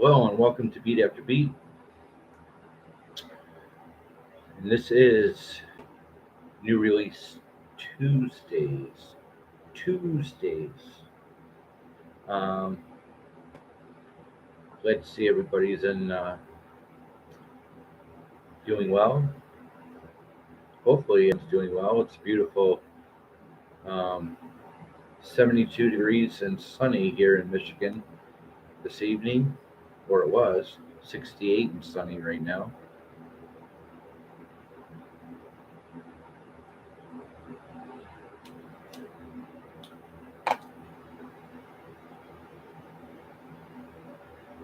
Hello and welcome to Beat After Beat. And this is New Release Tuesdays. Um, Glad to see everybody's doing well. Hopefully, it's doing well. It's beautiful, um, 72 degrees and sunny here in Michigan this evening, or it was 68 and sunny right now.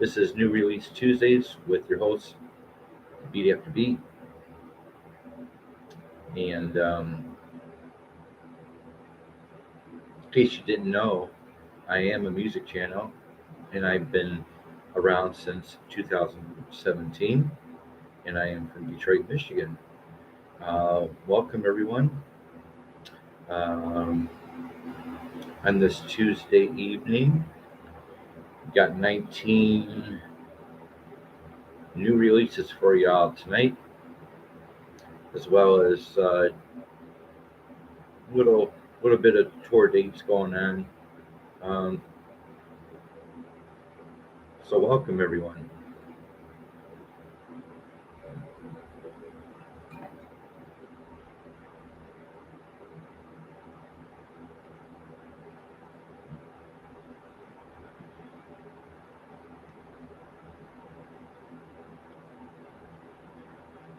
This is New Release Tuesdays with your host, Beat After Beat. And in case you didn't know, I am a music channel and I've been around since 2017 and I am from Detroit, Michigan. Welcome, everyone. Um, on this Tuesday evening, got 19 new releases for y'all tonight, as well as little bit of tour dates going on. Um, so welcome, everyone.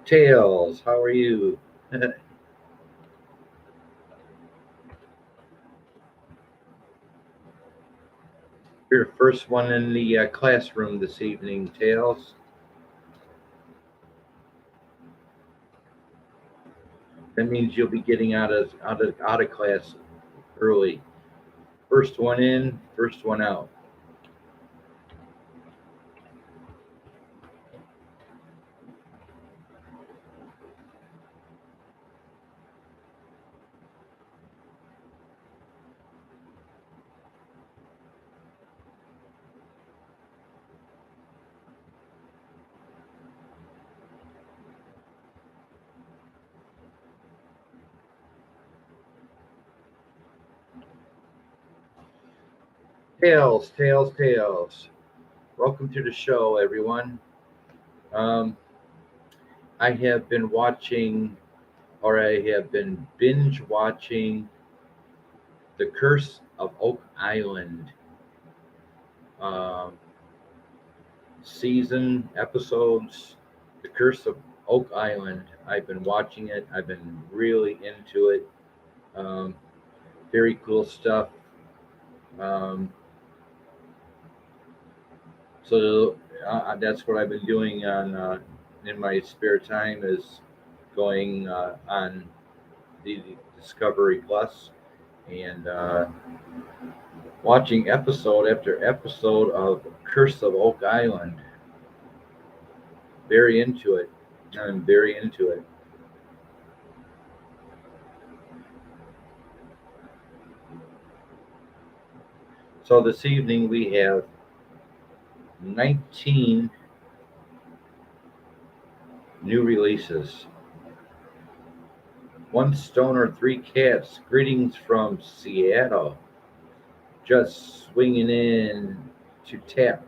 Tails, how are you? You're the first one in the classroom this evening, Tails. That means you'll be getting out of class early. First one in, first one out. Tails. Welcome to the show, everyone. I have been watching, or I have been binge watching, The Curse of Oak Island season episodes. The Curse of Oak Island. I've been watching it. I've been really into it. Very cool stuff. So that's what I've been doing on in my spare time, is going on the Discovery Plus and watching episode after episode of Curse of Oak Island. Very into it. I'm very into it. So this evening we have 19 new releases. One Stoner, Three Cats. Greetings from Seattle. Just swinging in to tap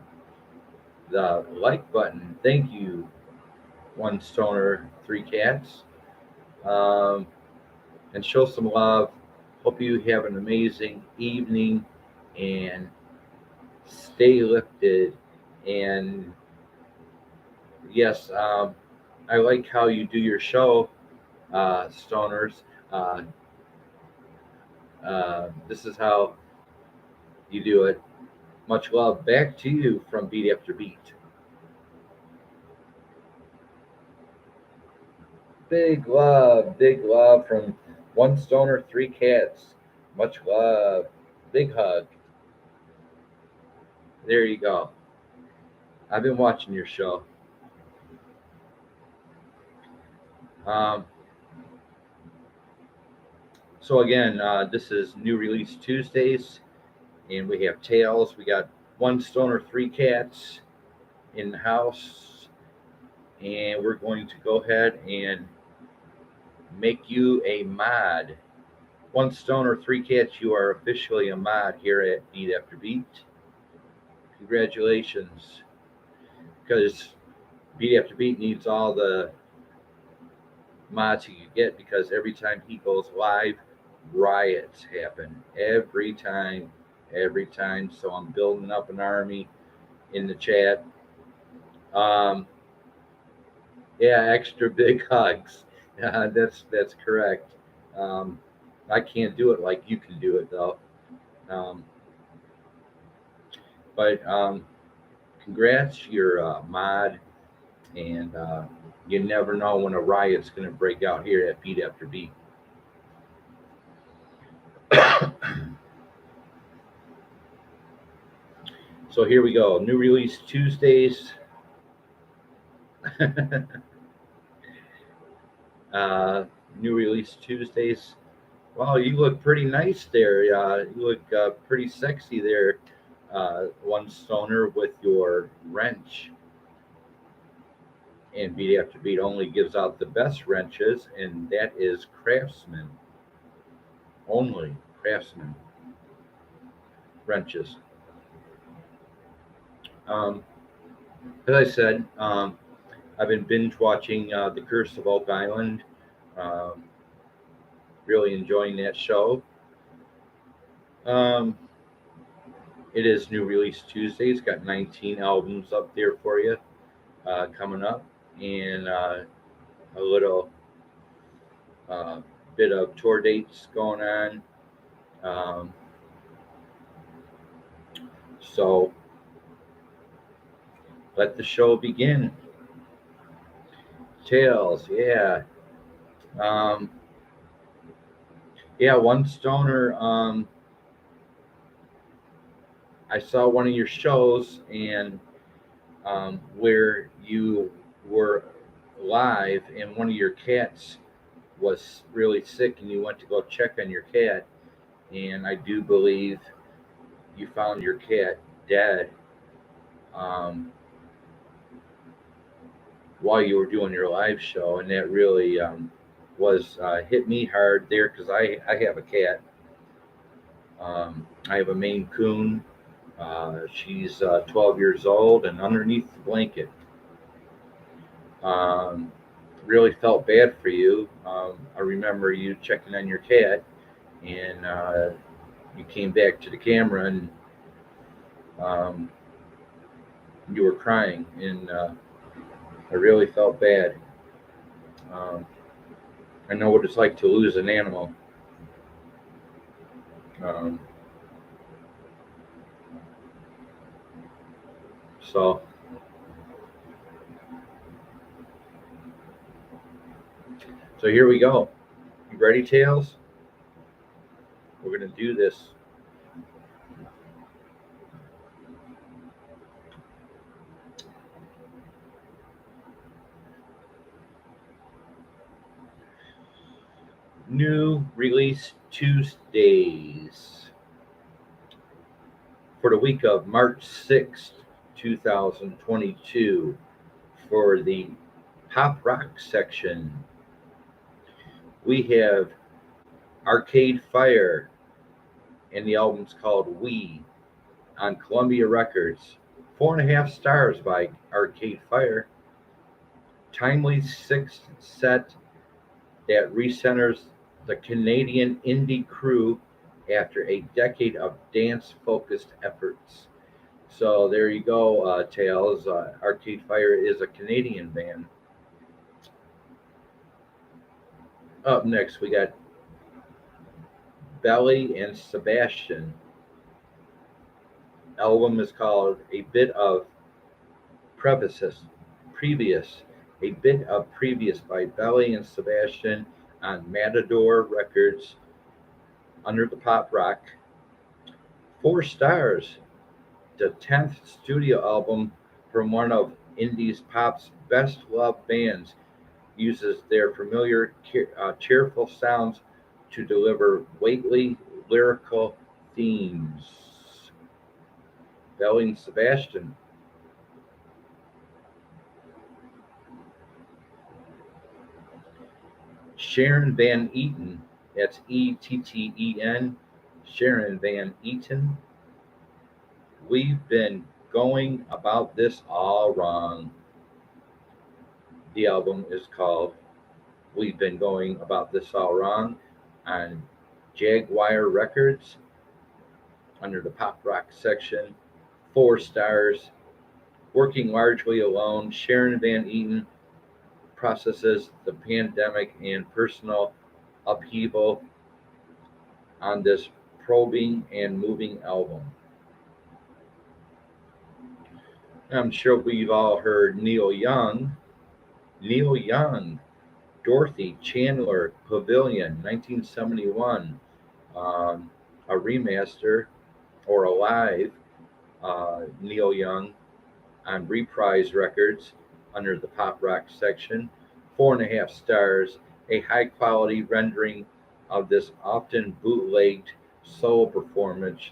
the like button. Thank you, One Stoner, Three Cats. And show some love. Hope you have an amazing evening and stay lifted. And yes, I like how you do your show, Stoners. This is how you do it. Much love back to you from Beat After Beat. Big love from One Stoner, Three Cats. Much love. Big hug. There you go. I've been watching your show. So again, this is New Release Tuesdays, and we have Tails. We got One Stoner, Three Cats, in the house, and we're going to go ahead and make you a mod. One stoner, three cats, you are officially a mod here at Beat After Beat. Congratulations, because Beat After Beat needs all the mods he could get, because every time he goes live, riots happen. Every time. So I'm building up an army in the chat. Yeah, extra big hugs. That's correct. I can't do it like you can do it though. Um, but congrats, you're a mod, and you never know when a riot's going to break out here at Beat After Beat. So here we go. New Release Tuesdaze. New Release Tuesdays. Wow, you look pretty nice there. You look pretty sexy there, one stoner, with your wrench. And Beat After Beat only gives out the best wrenches, and that is Craftsman. Only Craftsman wrenches. As I said, I've been binge watching The Curse of Oak Island. Um, really enjoying that show. It is New Release Tuesday. It's got 19 albums up there for you coming up, and a little bit of tour dates going on. So let the show begin. Tales, yeah. Yeah, one stoner. I saw one of your shows, and where you were live, and one of your cats was really sick, and you went to go check on your cat, and I do believe you found your cat dead while you were doing your live show, and that really was hit me hard there, because I have a cat. I have a Maine Coon. She's 12 years old, and underneath the blanket. Really felt bad for you. I remember you checking on your cat, and you came back to the camera, and you were crying, and I really felt bad. I know what it's like to lose an animal. Um, so here we go. You ready, Tails? We're gonna do this. New Release Tuesdays for the week of March 6th, 2022, for the pop rock section. We have Arcade Fire, and the album's called We, on Columbia Records. 4.5 stars by Arcade Fire. Timely sixth set that recenters the Canadian indie crew after a decade of dance-focused efforts. So there you go, Tails. Arcade Fire is a Canadian band. Up next, we got Belly and Sebastian. Album is called A Bit of Previous. A Bit of Previous by Belly and Sebastian on Matador Records under the pop rock. 4 stars. The 10th studio album from one of indie pop's best loved bands, uses their familiar cheerful sounds to deliver weighty lyrical themes. Belly and Sebastian. Sharon Van Eaton, that's Etten, Sharon Van Eaton. We've been going about this all wrong. The album is called We've Been Going About This All Wrong on Jaguar Records under the pop rock section. 4 stars. Working largely alone, Sharon Van Eaton processes the pandemic and personal upheaval on this probing and moving album. I'm sure we've all heard Neil Young, Dorothy Chandler Pavilion, 1971, a remaster or a live Neil Young on Reprise Records under the pop rock section. 4.5 stars, a high quality rendering of this often bootlegged soul performance,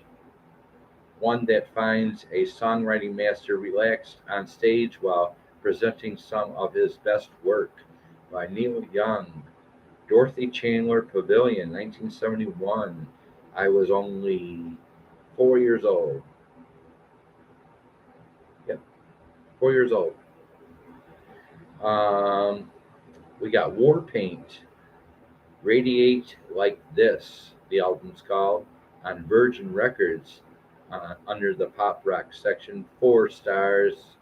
one that finds a songwriting master relaxed on stage while presenting some of his best work. By Neil Young, Dorothy Chandler Pavilion, 1971. I was only 4 years old. Yep, 4 years old. We got War Paint, Radiate Like This, the album's called, on Virgin Records under the pop rock section. 4 stars.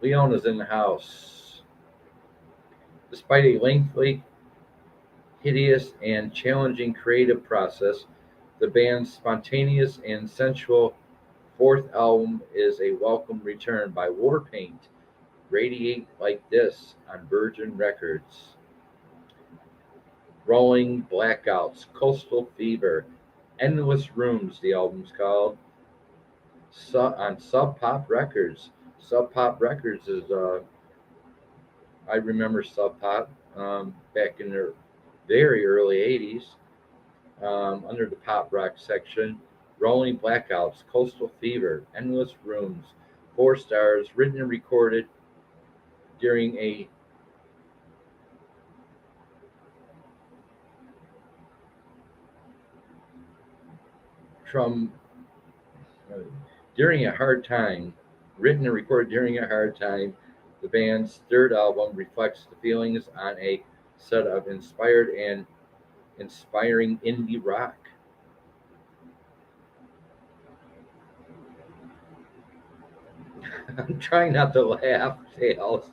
Leona's in the house. Despite a lengthy, hideous, and challenging creative process, the band's spontaneous and sensual 4th album is a welcome return. By Warpaint, Radiate Like This on Virgin Records. Rolling Blackouts, Coastal Fever, Endless Rooms, the album's called, on Sub Pop Records. Sub Pop Records is, I remember Sub Pop back in the very early 80s under the pop rock section. Rolling Blackouts, Coastal Fever, Endless Rooms, 4 stars, written and recorded during a hard time. Written and recorded during a hard time, the band's 3rd album reflects the feelings on a set of inspired and inspiring indie rock. I'm trying not to laugh, Tails.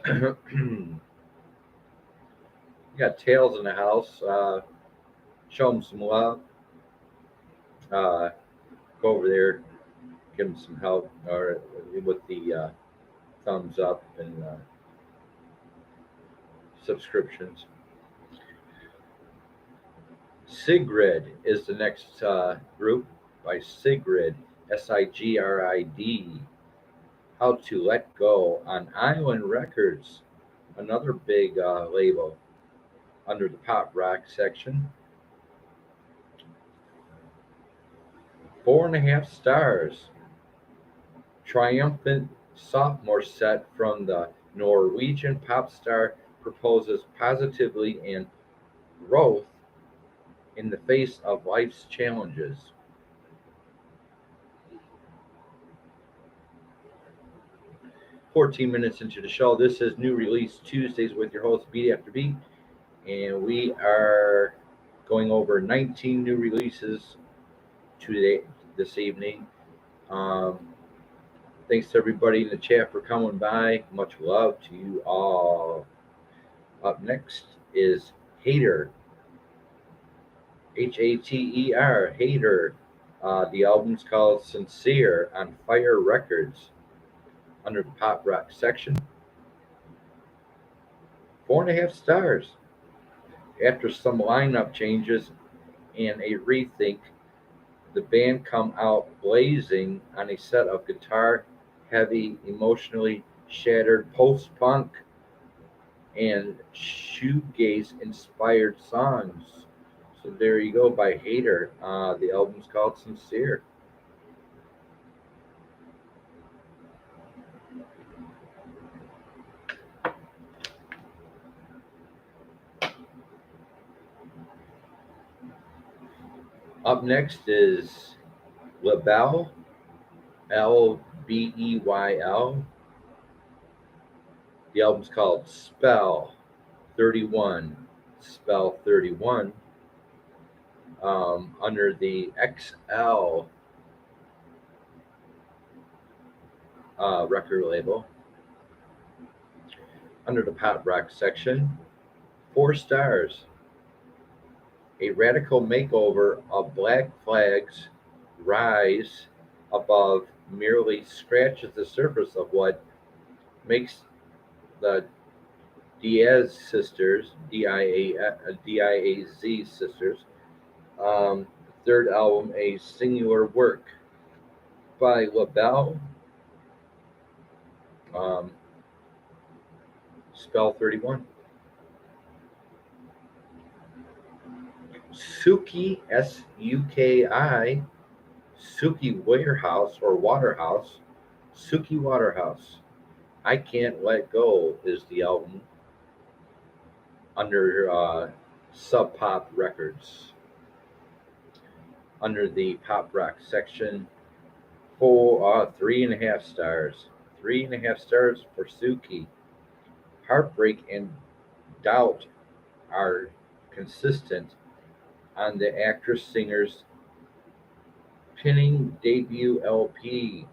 You got Tails in the house. Show him some love. Go over there, give him some help, or with the thumbs up and subscriptions. Sigrid is the next group, by Sigrid, Sigrid. How to Let Go on Island Records, another big label under the pop rock section. 4.5 stars. Triumphant sophomore set from the Norwegian pop star proposes positively and growth in the face of life's challenges. "14 minutes into the show. This is New Release Tuesdays with your host, Beat After Beat, and we are going over 19 new releases this evening. Thanks to everybody in the chat for coming by. Much love to you all. Up next is Hater, Hater, Hater. The album's called Sincere on Fire Records under the pop rock section. 4.5 stars. After some lineup changes and a rethink, the band come out blazing on a set of guitar-heavy, emotionally shattered post-punk and shoegaze-inspired songs. So there you go, by Hater. The album's called Sincere. Up next is Lebel, L-B-E-Y-L. The album's called Spell 31. Spell 31. Under the XL record label. Under the pop rock section, 4 stars. A radical makeover of Black Flag's rise above merely scratches the surface of what makes the Diaz sisters, D-I-A-Z sisters, third album a singular work. By Lebel, Spell 31. Suki, S-U-K-I, Suki Warehouse or Waterhouse, Suki Waterhouse. I Can't Let Go is the album under Sub Pop Records. Under the pop rock section, 3.5 stars. 3.5 stars for Suki. Heartbreak and doubt are consistent on the actress-singer's pinning debut LP,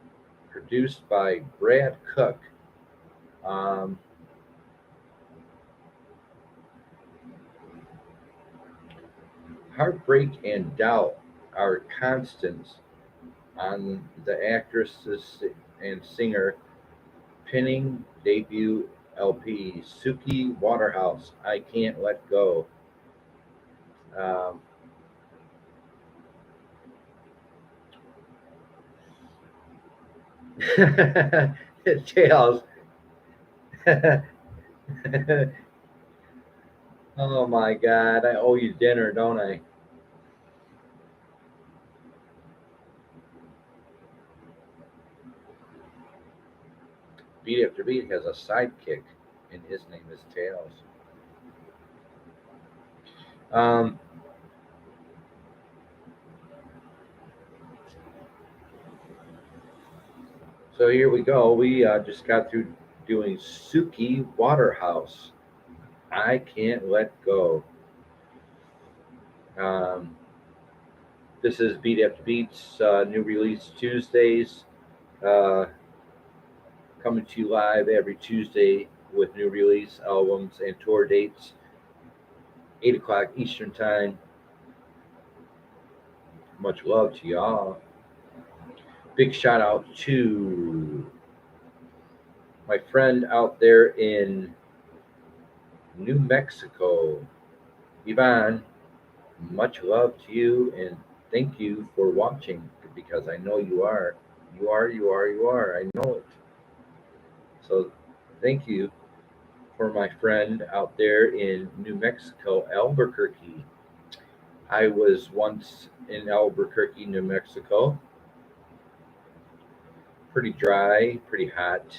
produced by Brad Cook. Heartbreak and doubt are constants on the actress and singer pinning debut LP, Suki Waterhouse, I Can't Let Go. Tails. Oh my God, I owe you dinner, don't I? Beat After Beat has a sidekick, and his name is Tails. So here we go. We just got through doing Suki Waterhouse. I Can't Let Go. This is Beat After Beat's new Release Tuesdaze. Coming to you live every Tuesday with new release albums and tour dates. 8 o'clock Eastern Time. Much love to y'all. Big shout out to my friend out there in New Mexico, Yvonne. Much love to you and thank you for watching, because I know you are. You are. I know it. So thank you for my friend out there in New Mexico, Albuquerque. I was once in Albuquerque, New Mexico. Pretty dry, pretty hot.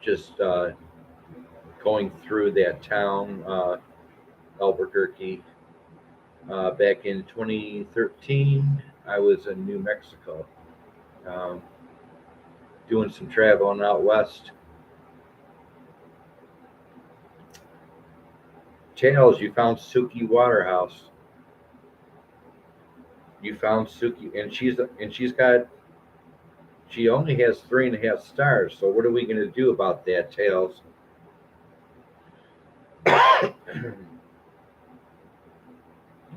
Just going through that town, Albuquerque. Back in 2013, I was in New Mexico, doing some traveling out west. Tails, you found Suki Waterhouse. You found Suki, and she only has 3.5 stars. So what are we gonna do about that, Tails?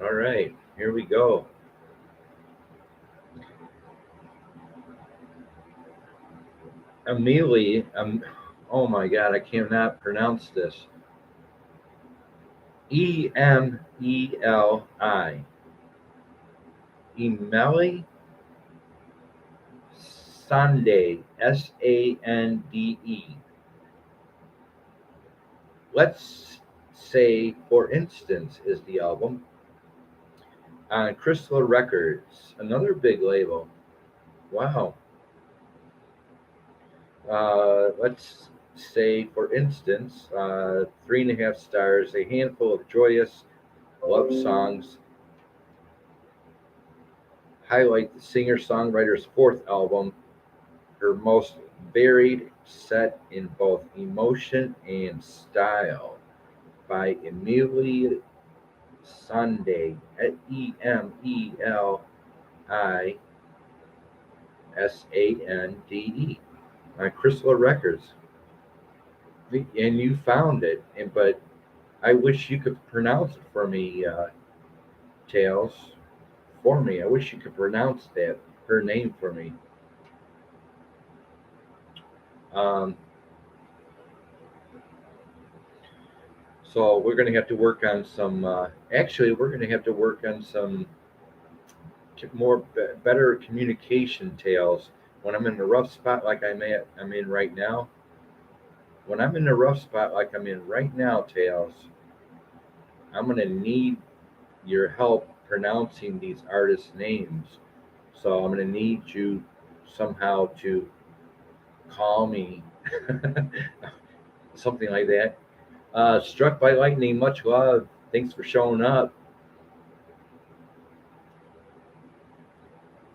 All right, here we go. Emily, oh my God, I cannot pronounce this. Emeli. Emeli Sande, Sande. Let's Say, for instance, is the album on Crystal Records, another big label. Wow. Let's Say, for instance, 3.5 stars, a handful of joyous love songs highlight the singer-songwriter's fourth album, her most varied set in both emotion and style, by Emily Sande, Emelisande, on Crystal Records. And you found it, but I wish you could pronounce it for me, Tails. For me, I wish you could pronounce her name for me. Um, so we're going to have to work on some. Actually, we're going to have to work on some better communication, Tails. When I'm in a rough spot like I'm in right now. When I'm in a rough spot like I'm in right now, Tails, I'm going to need your help pronouncing these artists' names. So I'm going to need you somehow to call me, something like that. Struck by lightning, much love. Thanks for showing up.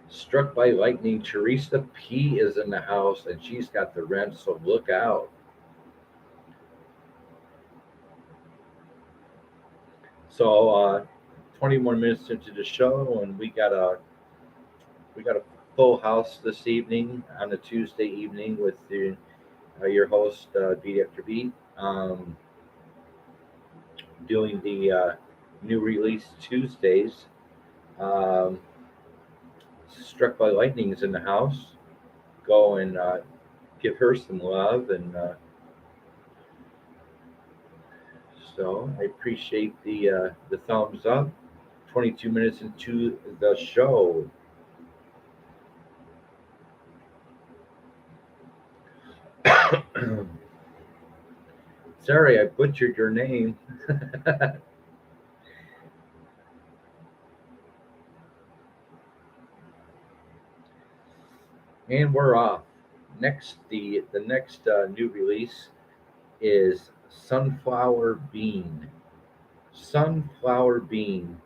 Struck by lightning, Teresa P is in the house and she's got the rent, so look out. So 21 minutes into the show, and we got a full house this evening on a Tuesday evening with your host Beat After Beat, doing the new Release Tuesdaze. Um, Struck by lightning is in the house. Go and give her some love, and so I appreciate the thumbs up. 22 minutes into the show. Sorry, I butchered your name. And we're off. Next, the next new release is Sunflower Bean. Sunflower Bean.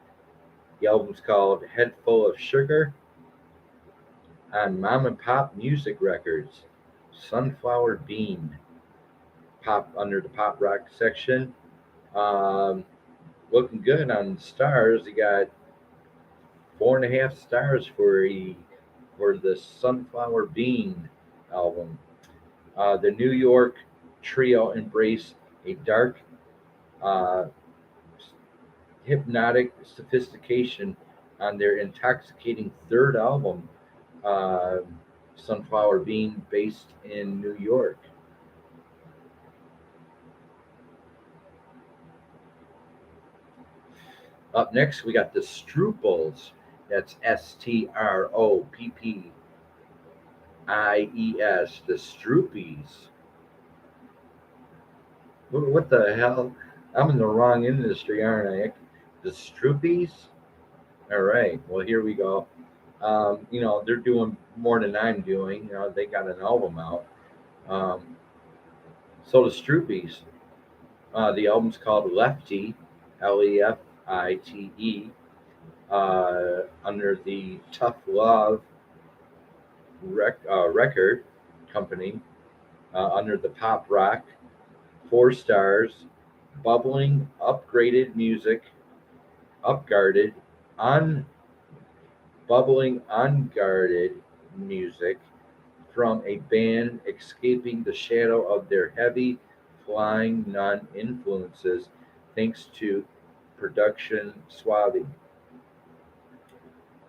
The album's called Head Full of Sugar on Mom and Pop Music Records. Sunflower Bean. Pop under the pop rock section. Um, Looking good on stars. You got 4.5 stars for the Sunflower Bean album. The New York trio embrace a dark, uh, hypnotic sophistication on their intoxicating third album, uh, Sunflower Bean, based in New York. Up next, we got the Strooples. That's Stroppies. The Stroopies. What the hell? I'm in the wrong industry, aren't I? The Stroopies? All right. Well, here we go. They're doing more than I'm doing. They got an album out. Um, so the Stroopies. The album's called Lefty, Lefite, under the Tough Love record company, under the pop rock. 4 stars. Bubbling, upgraded music, upguarded, un bubbling, unguarded music from a band escaping the shadow of their heavy flying nun influences thanks to production suave.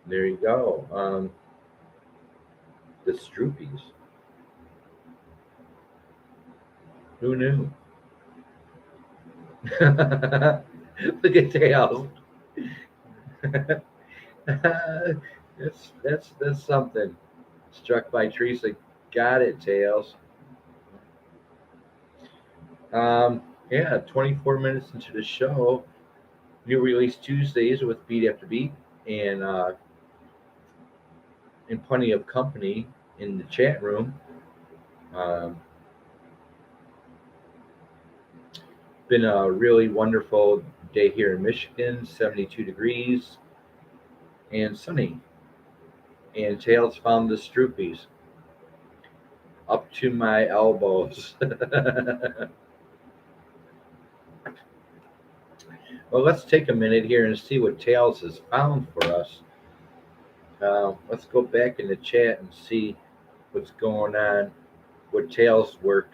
There you go. The Stroopies. Who knew? Look at Tails. That's something. Struck by Teresa. Got it, Tails. Yeah, 24 minutes into the show. New Release Tuesdays with Beat After Beat, and plenty of company in the chat room. Been a really wonderful day here in Michigan, 72 degrees and sunny. And Tails found the stroopies up to my elbows. Well, let's take a minute here and see what Tails has found for us. Let's go back in the chat and see what's going on with Tails' work.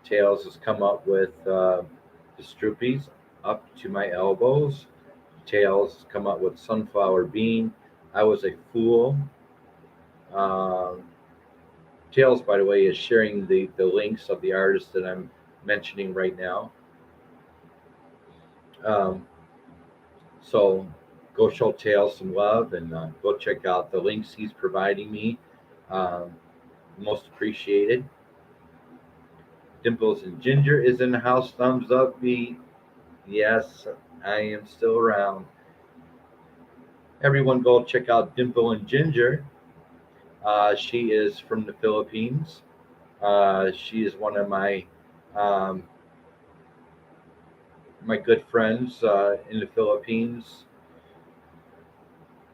Tails has come up with the stroopies up to my elbows. Tails has come up with sunflower bean. I was a fool. Tails, by the way, is sharing the links of the artists that I'm mentioning right now. So go show Tails some love and go check out the links he's providing me. Most appreciated. Dimples and Ginger is in the house. Thumbs up, B. Yes, I am still around. Everyone go check out Dimple and Ginger. She is from the Philippines. She is one of my my good friends in the Philippines.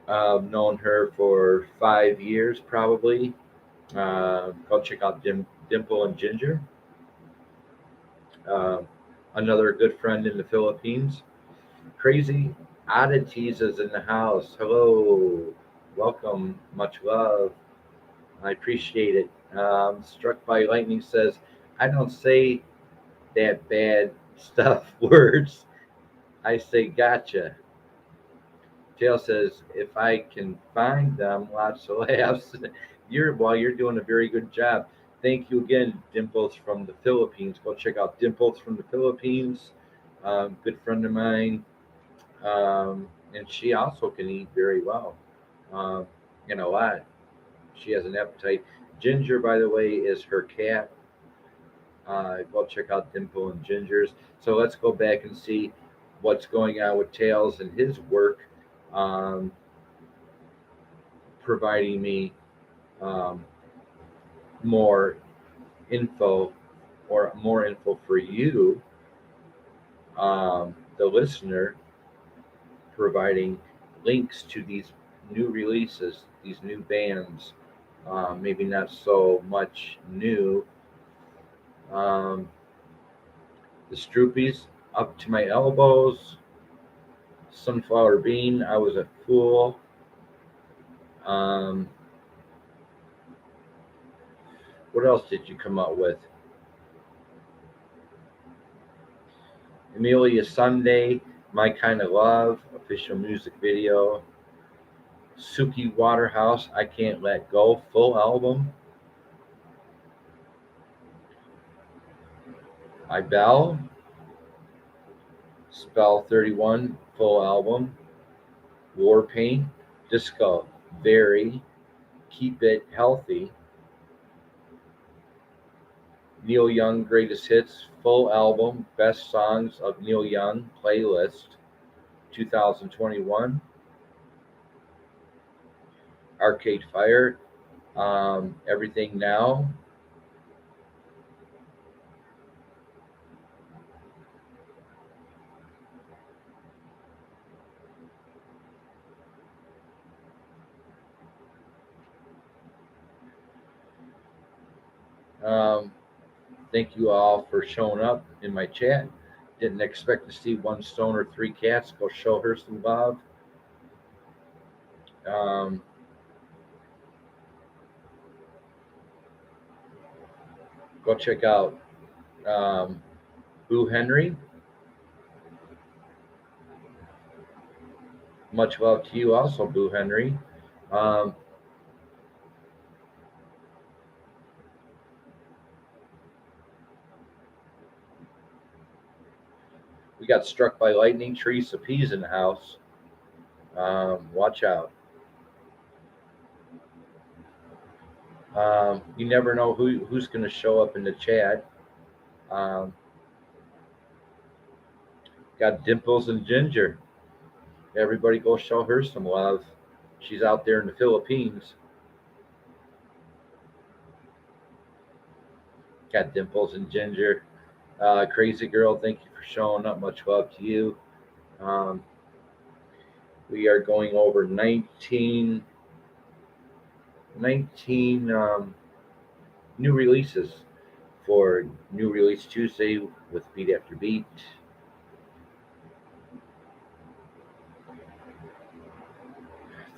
I've known her for 5 years probably. Go check out Dimple and Ginger. Another good friend in the Philippines. Crazy Oddities is in the house. Hello. Welcome. Much love. I appreciate it. Struck by Lightning says, I don't say that bad stuff words. I say gotcha. Tail says, if I can find them, lots of laughs. You're doing a very good job. Thank you again, Dimples from the Philippines. Go check out Dimples from the Philippines. Good friend of mine. And she also can eat very well. A lot. She has an appetite. Ginger, by the way, is her cat. Go check out Dimple and Ginger's. So let's go back and see what's going on with Tails and his work, providing me more info for you, the listener, providing links to these new releases, these new bands. Maybe not so much new. The Stroopies up to my elbows. Sunflower Bean, I was a fool. What else did you come up with? Amelia Sunday, My Kind of Love, official music video. Suki Waterhouse, I Can't Let Go, full album. Ibel, Spell 31, full album. War Paint, Disco, Very, Keep It Healthy. Neil Young Greatest Hits, full album, Best Songs of Neil Young playlist, 2021. Arcade Fire, Everything Now. Thank you all for showing up in my chat. Didn't expect to see one stone or three cats. Go show her some love. Go check out Boo Henry. Much love to you also, Boo Henry. We got Struck by Lightning, Teresa P's in the house. Watch out. You never know who's going to show up in the chat. Got Dimples and Ginger. Everybody go show her some love. She's out there in the Philippines. Got Dimples and Ginger. Crazy Girl, thank you for showing up. Much love to you. Um, we are going over 19 new releases for New Release Tuesday with Beat After Beat.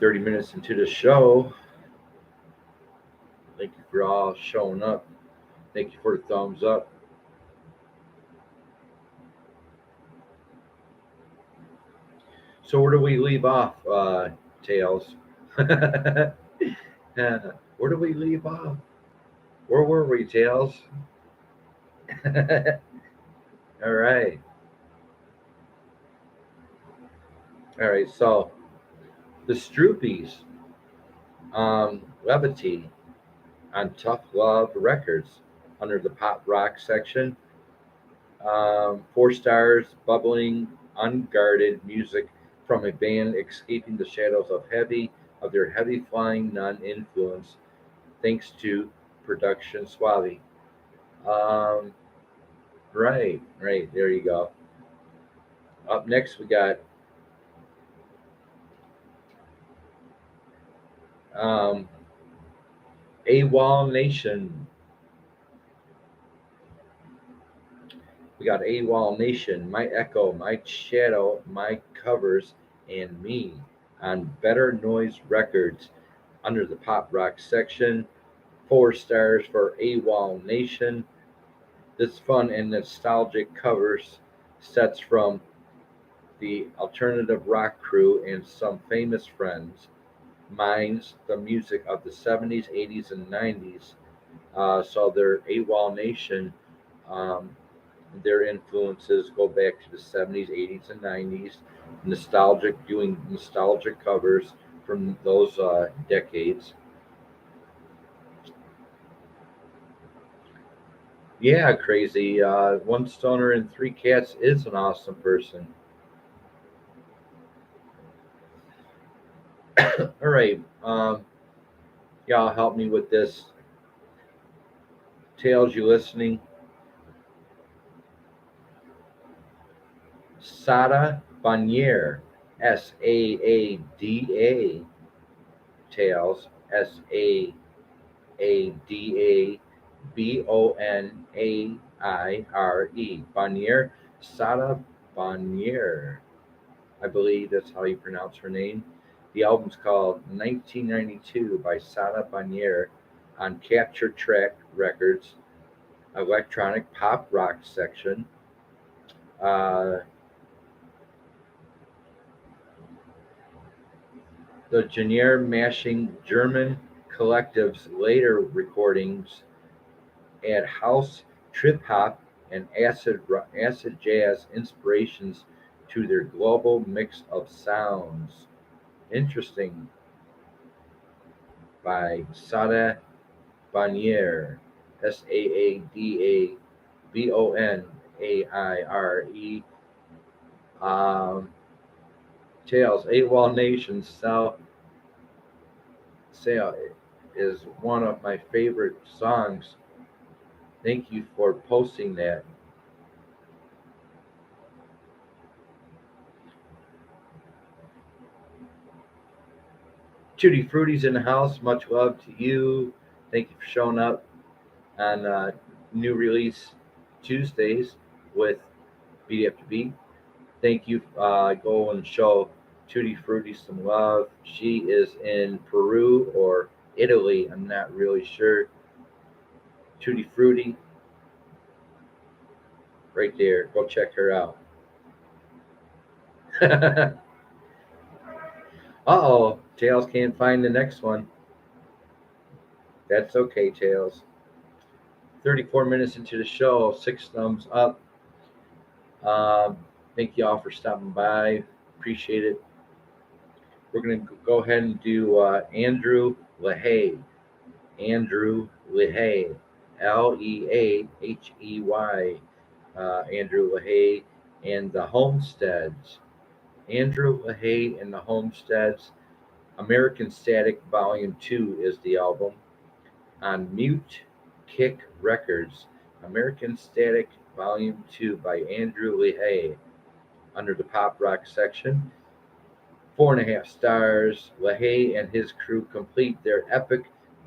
"30 minutes into the show. Thank you for all showing up. Thank you for the thumbs up. So where do we leave off, Tails? Where do we leave off? Where were we, Tails? All right. All right. So the Stroopies, Levity on Tough Love Records under the pop rock section. 4 stars, bubbling, unguarded music from a band escaping the shadows of their heavy flying nun influence, thanks to production suave. Um, right, there you go. Up next, we got um, AWOL Nation. We got AWOL Nation, My Echo, My Shadow, My Covers, and Me on Better Noise Records under the pop rock section. 4 stars for AWOL Nation. This fun and nostalgic covers sets from the alternative rock crew and some famous friends mines the music of the 70s, 80s, and 90s. So their AWOL Nation, um, their influences go back to the 70s, 80s, and 90s. Doing nostalgic covers from those decades. Yeah, crazy. One stoner and 3 cats is an awesome person. All right. Y'all help me with this. Tails, you listening? Sada Banier. Saada. Tails. SaadaBonaire. Banier. Sada Banier. I believe that's how you pronounce her name. The album's called 1992 by Sada Banier on Capture Track Records, electronic pop rock section. Uh, the genre mashing German collective's later recordings add house, trip hop, and acid jazz inspirations to their global mix of sounds. Interesting. By Sada Banier. SaadaBonaire. Um, Tails, AWOL Nation Sale is one of my favorite songs. Thank you for posting that. Tutti Fruity's in the house. Much love to you. Thank you for showing up on New Release Tuesdays with Beat After Beat. Thank you. Go and show Tutti Frutti some love. She is in Peru or Italy. I'm not really sure. Tutti Frutti, right there. Go check her out. Uh-oh. Tails can't find the next one. That's okay, Tails. 34 minutes into the show. 6 thumbs up. Thank you all for stopping by. Appreciate it. We're going to go ahead and do Andrew LaHaye. Andrew LaHaye. Leahey. Andrew LaHaye and the Homesteads. Andrew LaHaye and the Homesteads. American Static Volume 2 is the album on Mute Kick Records. American Static Volume 2 by Andrew LaHaye. Under the pop rock section, 4.5 stars. LaHaye and his crew complete their epic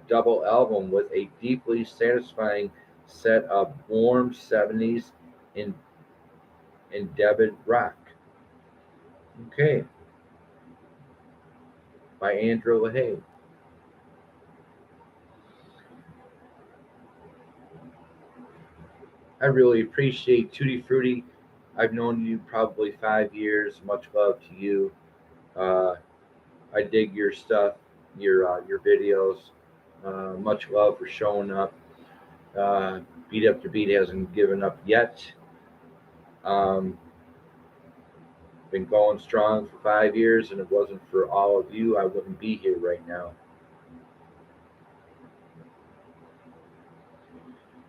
double album with a deeply satisfying set of warm 70s indebted rock. Okay, by Andrew LaHaye. I really appreciate Tutti Frutti. I've known you probably 5 years. Much love to you. Uh, I dig your stuff, your videos. Much love for showing up. Beat After Beat hasn't given up yet. Um, been going strong for 5 years, and if it wasn't for all of you, I wouldn't be here right now.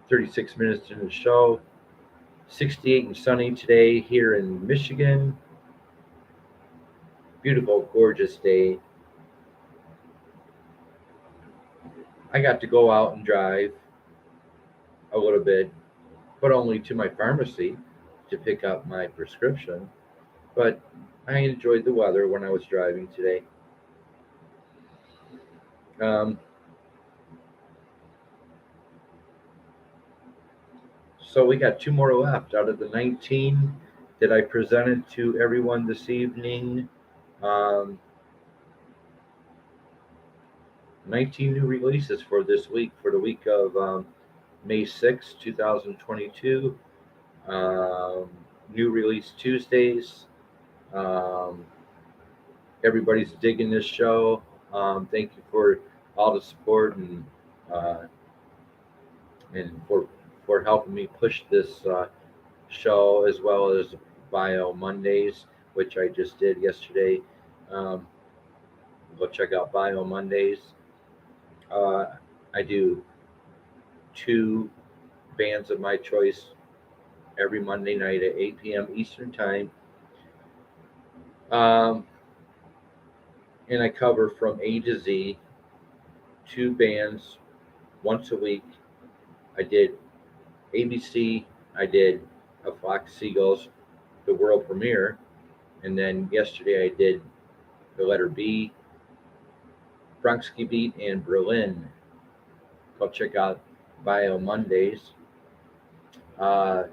36 minutes into the show. 68 and sunny today here in Michigan. Beautiful, gorgeous day. I got to go out and drive a little bit, but only to my pharmacy to pick up my prescription. But I enjoyed the weather when I was driving today. Um, so we got two more left out of the 19 that I presented to everyone this evening. Um, 19 new releases for this week, for the week of May 6, 2022. New Release Tuesdays. Um, everybody's digging this show. Thank you for all the support uh, and for helping me push this show, as well as Bio Mondays, which I just did yesterday. Um, go check out Bio Mondays. Uh, I do two bands of my choice every Monday night at 8 p.m. Eastern Time. And I cover from A to Z, two bands once a week. I did ABC, I did A Flock of Seagulls, the world premiere, and then yesterday I did the letter B, Bronxky Beat, and Berlin. Go check out Bio Mondays. Uh,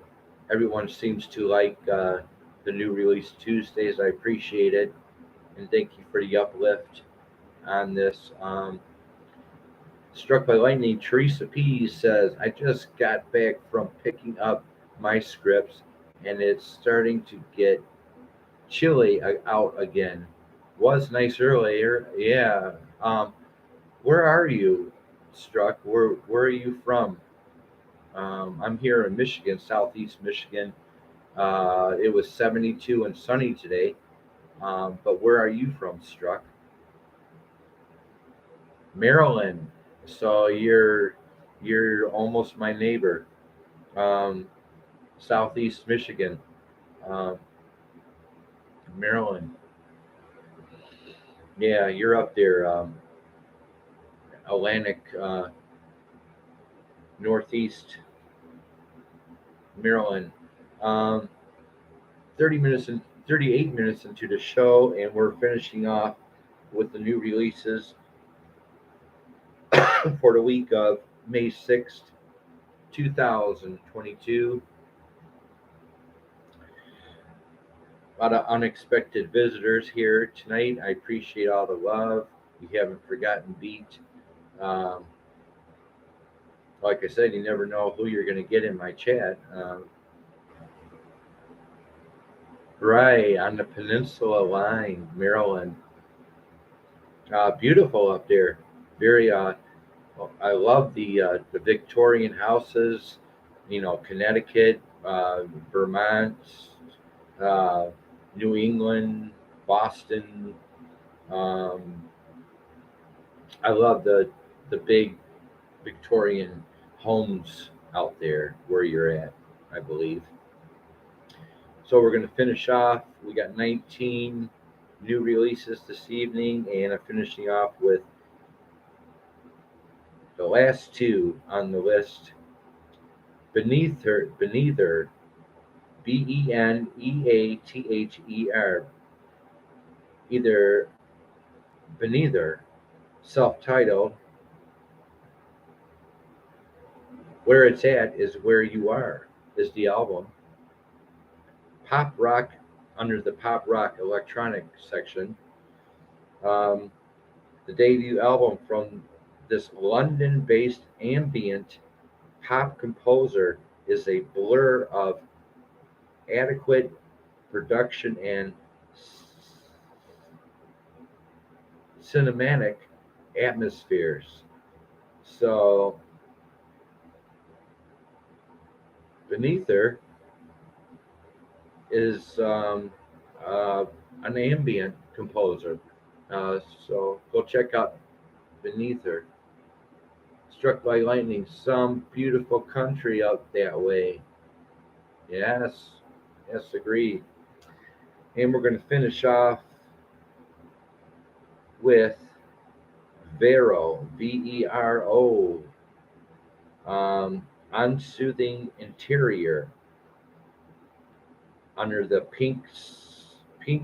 everyone seems to like the new Release Tuesdays. I appreciate it, and thank you for the uplift on this. Struck by Lightning, Teresa P says, I just got back from picking up my scripts, and it's starting to get chilly out again. Was nice earlier, yeah. Where are you, Struck? Where are you from? I'm here in Michigan, southeast Michigan. It was 72 and sunny today. But where are you from, Struck? Maryland. So you're almost my neighbor. Um, Southeast Michigan, um, Maryland. Yeah, you're up there. Atlantic, Northeast Maryland. Um, 30 minutes and 38 minutes into the show, and we're finishing off with the new releases for the week of May 6th, 2022. A lot of unexpected visitors here tonight. I appreciate all the love. You haven't forgotten Beat. Um, like I said, you never know who you're going to get in my chat. Right on the Peninsula line, Maryland. Beautiful up there. Very. I love the Victorian houses. You know, Connecticut, Vermont, uh, New England, Boston. Um, I love the big Victorian homes out there where you're at, I believe. So we're going to finish off. We got 19 new releases this evening, and I'm finishing off with the last two on the list. Beneather, Beneather, either Beneather, self-titled. Where It's At Is Where You Are is the album. Pop rock under the pop rock electronic section. Um, the debut album from this London-based ambient pop composer is a blur of adequate production and cinematic atmospheres. So, Beneather is uh, an ambient composer. So, go check out Beneather. Struck by lightning, some beautiful country out that way. Yes, yes, agreed. And we're going to finish off with Vero, Vero, Unsoothing Interior, under the Pink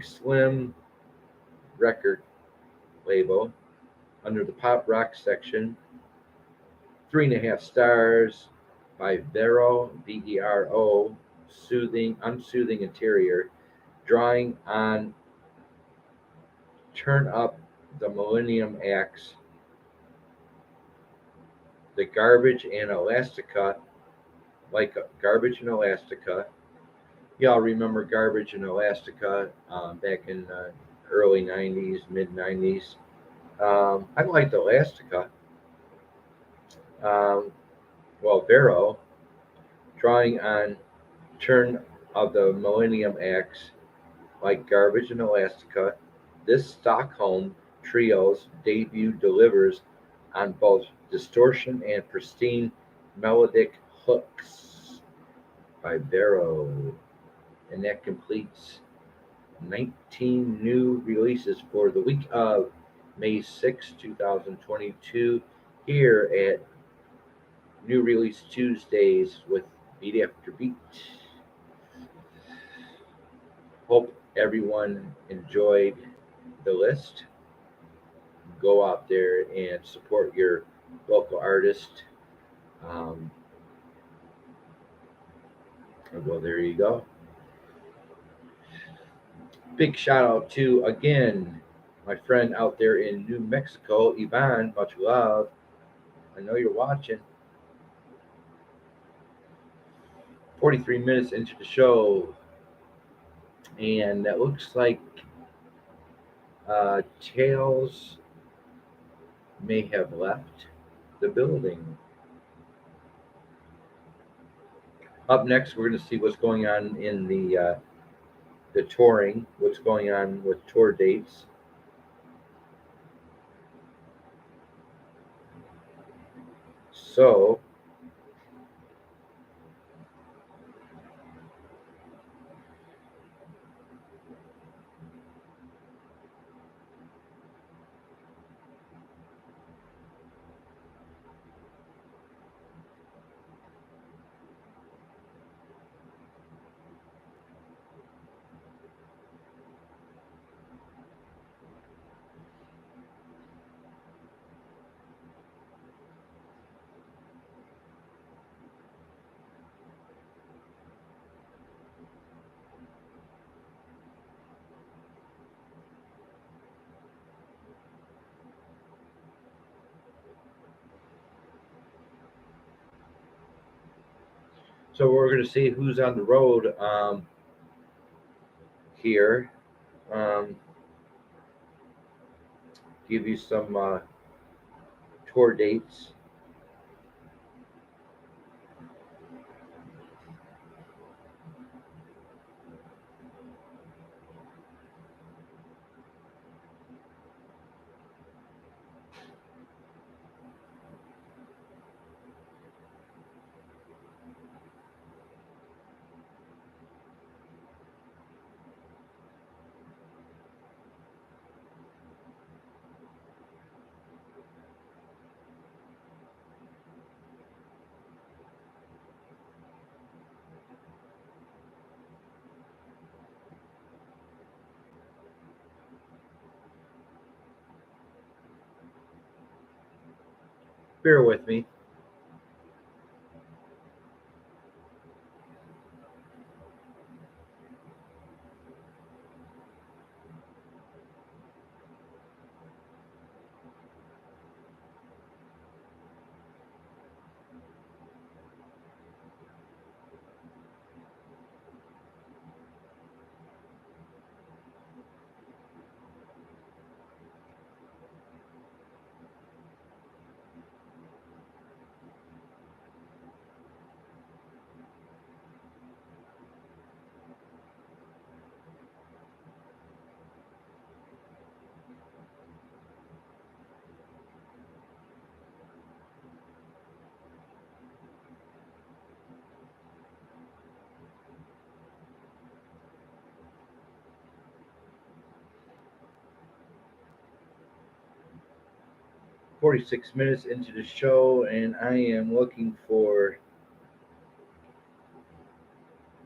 Slim record label, under the pop rock section. 3.5 stars by Vero, Vero, Unsoothing Interior, drawing on Turn Up the Millennium Acts, the Garbage and Elastica, like Garbage and Elastica. Y'all remember Garbage and Elastica back in the early 90s, mid 90s. I liked Elastica. Um, well, Vero, drawing on Turn of the Millennium Acts, like Garbage and Elastica, this Stockholm trio's debut delivers on both distortion and pristine melodic hooks by Vero. And that completes 19 new releases for the week of May 6, 2022, here at New Release Tuesdays with Beat After Beat. Hope everyone enjoyed the list. Go out there and support your local artist. Um, well, there you go. Big shout out to, again, my friend out there in New Mexico, Ivan. Much love. I know you're watching. 43 minutes into the show, and that looks like Tails may have left the building. Up next, we're going to see what's going on in the touring, what's going on with tour dates. So, we're going to see who's on the road here. Give you some tour dates. bear with me. "46 minutes into the show, and I am looking for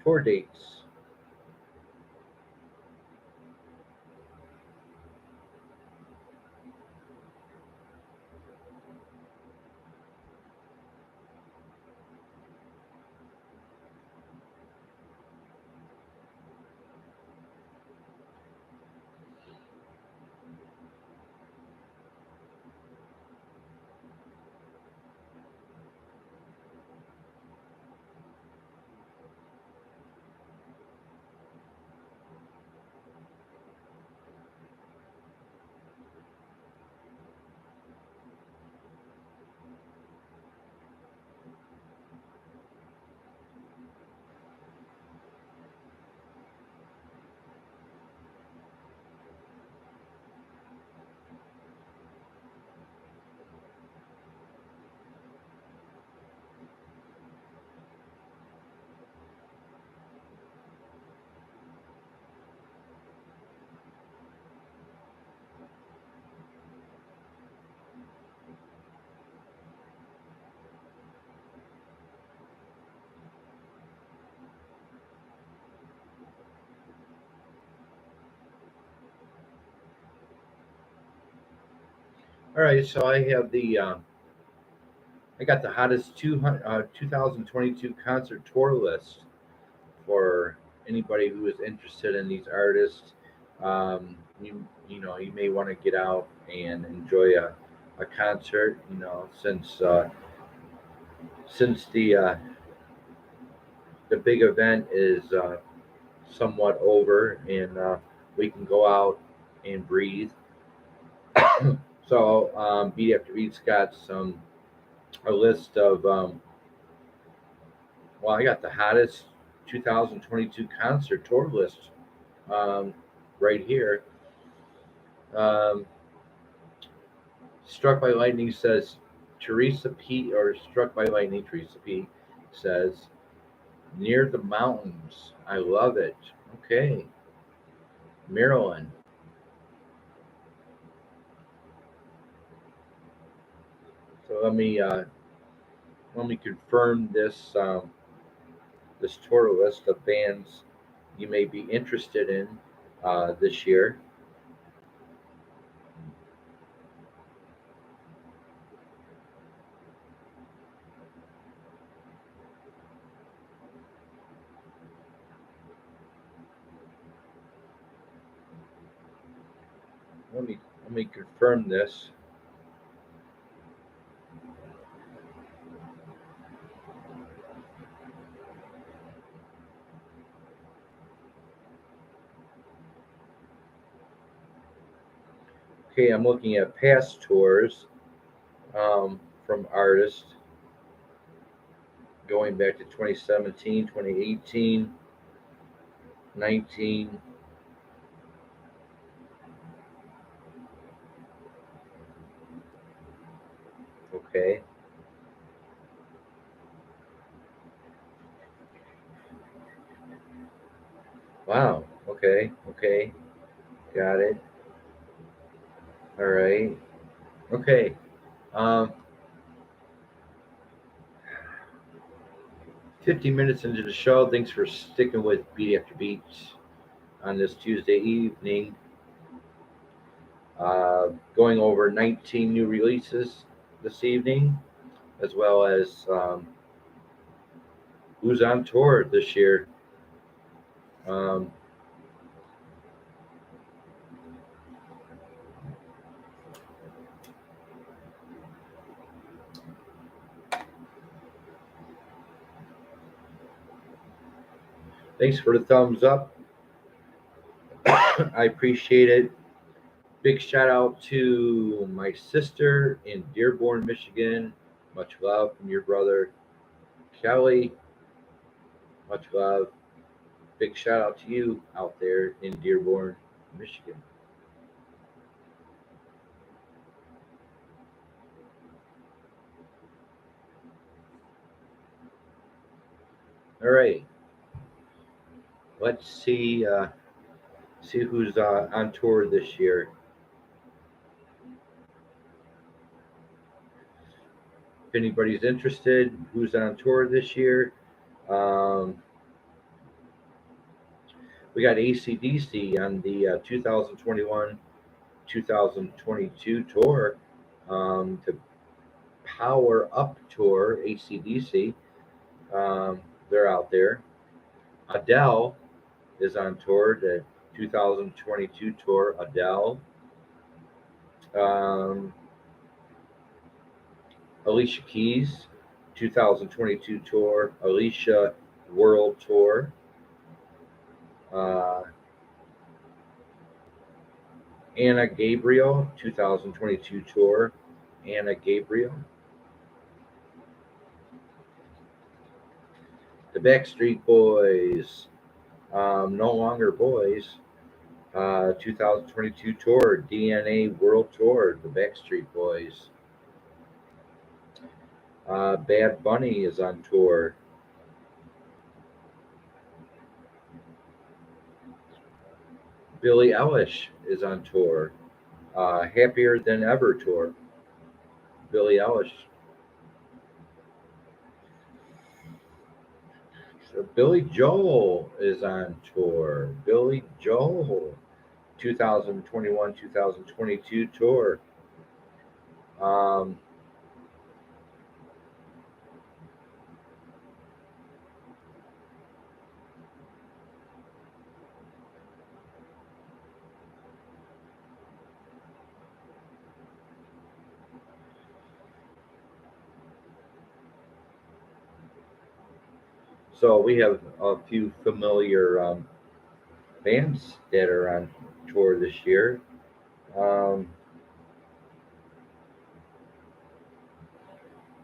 tour dates." All right, so I got the hottest 2022 concert tour list for anybody who is interested in these artists. You may want to get out and enjoy a concert. Since the big event is somewhat over, and we can go out and breathe. So Beat After Beat's got a list of well, I got the hottest 2022 concert tour list um, right here. Um, Struck by Lightning says Teresa P. or Struck by Lightning Teresa P. says near the mountains. I love it. Okay, Maryland. So let me confirm this tour list of bands you may be interested in this year. Let me confirm this. Okay, I'm looking at past tours from artists going back to 2017, 2018, 19. Okay. Wow. Okay. Okay. Got it. All right. Okay. Um, 50 minutes into the show. Thanks for sticking with Beat After Beats on this Tuesday evening. Going over 19 new releases this evening. as well as who's on tour this year. Thanks for the thumbs up. I appreciate it. Big shout out to my sister in Dearborn, Michigan. Much love from your brother, Kelly. Much love. Big shout out to you out there in Dearborn, Michigan. All right. Let's see who's on tour this year. If anybody's interested, who's on tour this year? We got AC/DC on the 2021-2022 tour. The Power Up tour, AC/DC. They're out there. Adele is on tour, the 2022 tour. Adele. Alicia Keys, 2022 tour. Alicia World Tour. Anna Gabriel, 2022 tour. Anna Gabriel. The Backstreet Boys, no longer boys. 2022 tour, DNA World Tour, the Backstreet Boys. Bad Bunny is on tour. Billie Eilish is on tour. Happier Than Ever tour. Billie Eilish. So Billy Joel is on tour. Billy Joel, 2021-2022 tour. So we have a few familiar bands that are on tour this year.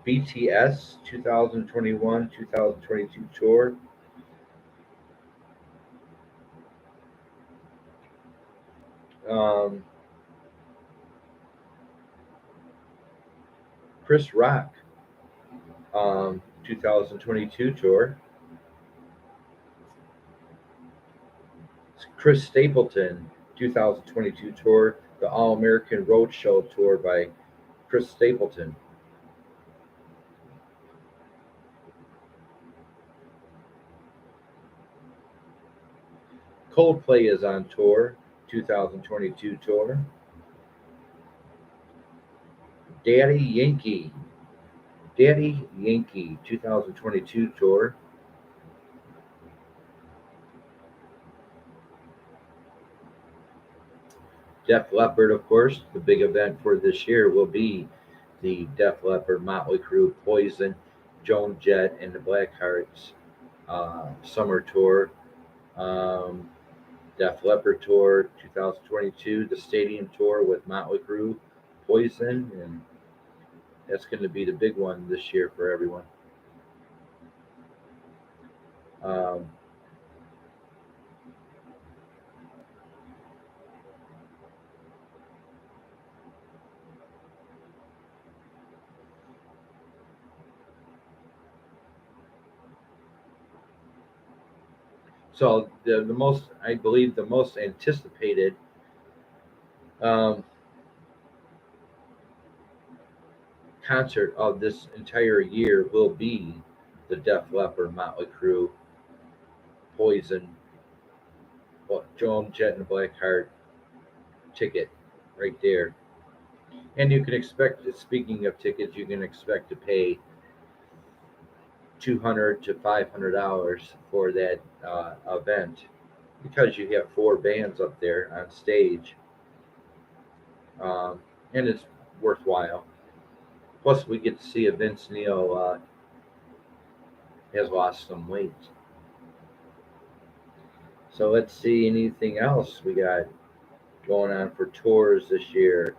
BTS 2021-2022 tour. Chris Rock 2022 tour. Chris Stapleton 2022 tour. The All American Roadshow tour by Chris Stapleton. Coldplay is on tour, 2022 tour. Daddy Yankee 2022 tour. Def Leppard, of course, the big event for this year will be the Def Leppard, Motley Crue, Poison, Joan Jett, and the Blackhearts summer tour. Def Leppard tour 2022, the stadium tour with Motley Crue, Poison, and that's going to be the big one this year for everyone. So the most, I believe, the most anticipated concert of this entire year will be the Def Leppard, Motley Crue, Poison, Joan Jett, and Blackheart ticket right there. And you can expect, speaking of tickets, you can expect to pay $200 to $500 for that event because you have four bands up there on stage, and it's worthwhile. Plus, we get to see if Vince Neil has lost some weight. So let's see anything else we got going on for tours this year.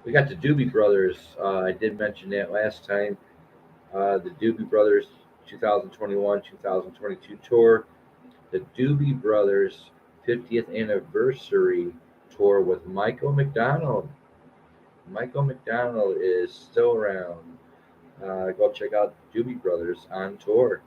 We got the Doobie Brothers. I did mention that last time. The Doobie Brothers 2021-2022 tour. The Doobie Brothers 50th anniversary tour with Michael McDonald. Michael McDonald is still around. Go check out Doobie Brothers on tour.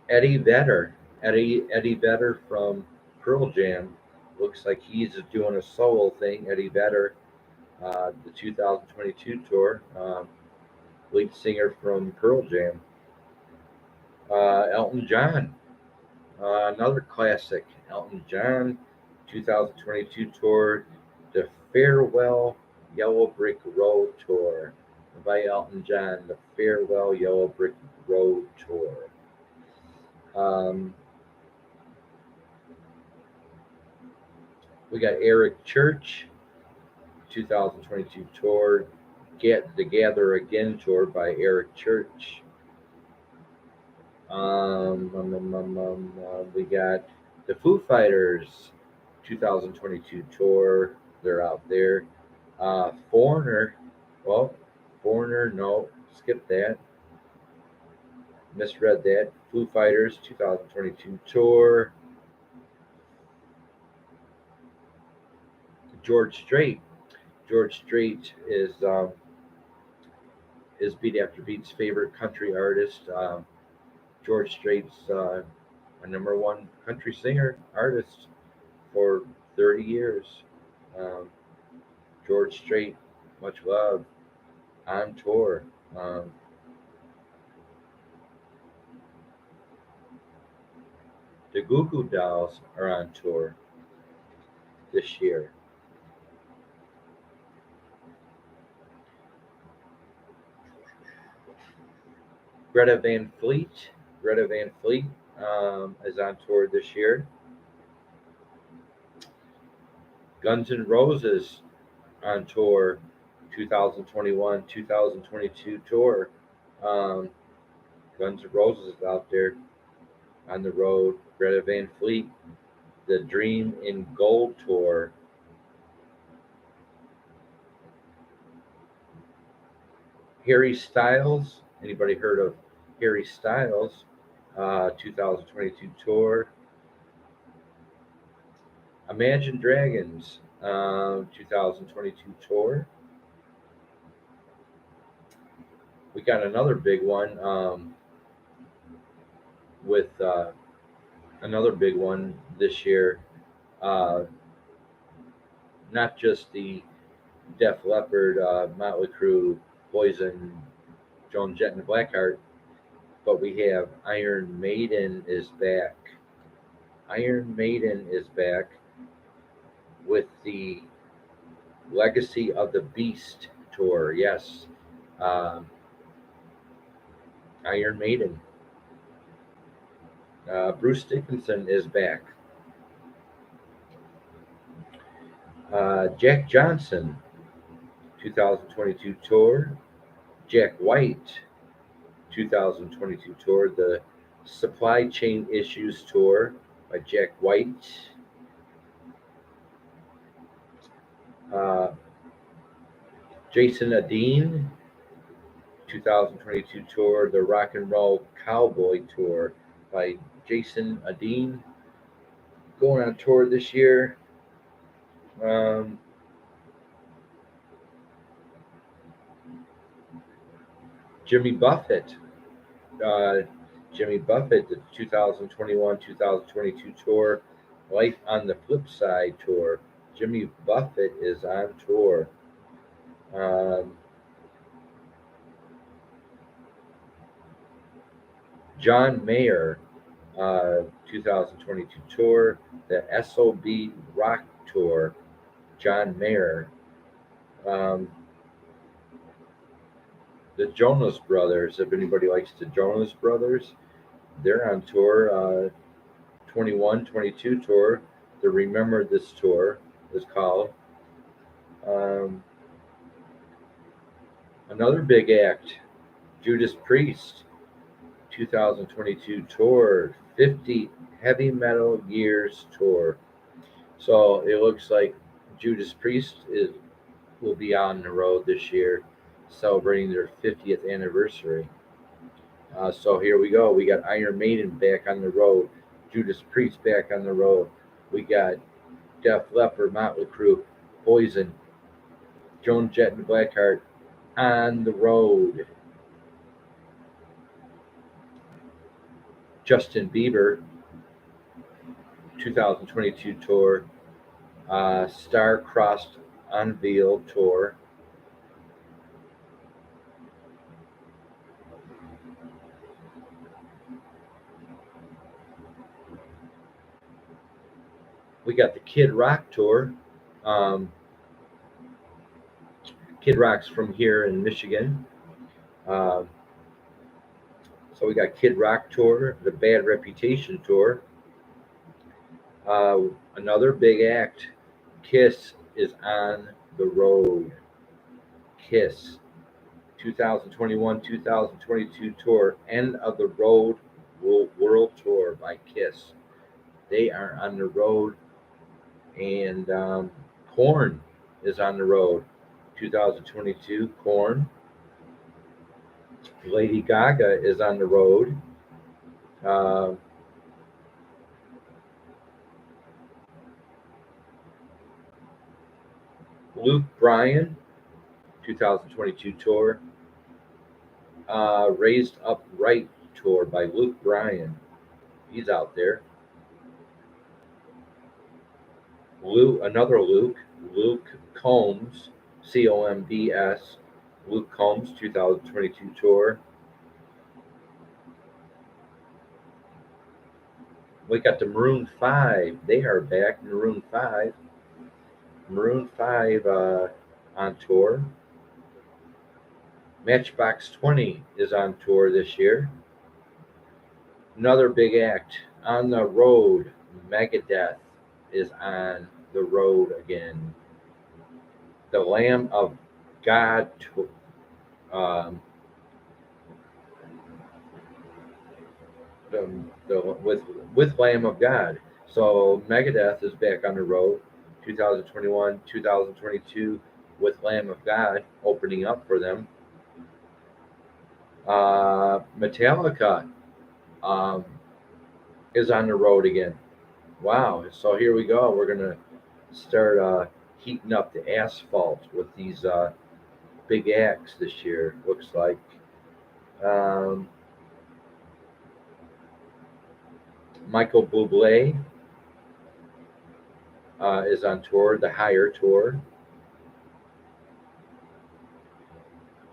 Eddie Vedder. Eddie Vedder from Pearl Jam. Looks like he's doing a solo thing. Eddie Vedder, the 2022 tour. Lead singer from Pearl Jam. Elton John. Another classic. Elton John, 2022 tour. The Farewell Yellow Brick Road tour by Elton John. The Farewell Yellow Brick Road tour. We got Eric Church, 2022 tour. Get the Gather Again tour by Eric Church. We got the Foo Fighters, 2022 tour. They're out there. Foreigner. Well, Foreigner, no, skip that. Misread that. Foo Fighters 2022 tour. George Strait. George Strait is Beat After Beat's favorite country artist. George Strait's a number one country singer artist for 30 years. George Strait, much love, on tour. The Goo Goo Dolls are on tour this year. Greta Van Fleet. Greta Van Fleet is on tour this year. Guns N' Roses on tour, 2021-2022 tour. Guns N' Roses is out there on the road. Greta Van Fleet, the Dream in Gold tour. Harry Styles. Anybody heard of Harry Styles? 2022 tour. Imagine Dragons, 2022 tour. We got another big one with another big one this year. Not just the Def Leppard, Motley Crue, Poison, Joan Jett, and Blackheart, but we have Iron Maiden is back. Iron Maiden is back with the Legacy of the Beast tour. Yes, Iron Maiden. Bruce Dickinson is back. Jack Johnson, 2022 tour. Jack White, 2022 tour. The Supply Chain Issues tour by Jack White. Jason Aldean, 2022 tour. The Rock and Roll Cowboy tour by Jason Aldean. Going on tour this year. Jimmy Buffett. Jimmy Buffett, the 2021-2022 tour. Life on the Flip Side tour. Jimmy Buffett is on tour. John Mayer 2022 tour, the SOB Rock Tour, John Mayer. The Jonas Brothers, if anybody likes the Jonas Brothers, they're on tour, 21-22 tour. The Remember This tour is called. Another big act, Judas Priest, 2022 tour, 50 Heavy Metal Years tour. So it looks like Judas Priest will be on the road this year, celebrating their 50th anniversary. So here we go. We got Iron Maiden back on the road, Judas Priest back on the road. We got Def Leppard, Motley Crue, Poison, Joan Jett and Blackheart on the road. Justin Bieber, 2022 tour, Star-Crossed Unveiled tour. We got the Kid Rock tour. Kid Rock's from here in Michigan. So we got Kid Rock tour, the Bad Reputation tour. Another big act, Kiss is on the road. Kiss, 2021-2022 tour, End of the Road World Tour by Kiss. They are on the road, and Korn is on the road, 2022 Korn. Lady Gaga is on the road. Luke Bryan, 2022 tour, Raised Upright tour by Luke Bryan. He's out there. Another Luke Combs, Combs, Luke Combs, 2022 tour. We got the Maroon 5. They are back. Maroon 5 on tour. Matchbox 20 is on tour this year. Another big act on the road. Megadeth is on the road again. The Lamb of God with Lamb of God. So Megadeth is back on the road, 2021-2022 with Lamb of God opening up for them. Metallica is on the road again. Wow. So here we go. We're going to start heating up the asphalt with these big acts this year, looks like. Michael Bublé is on tour, the Higher Tour.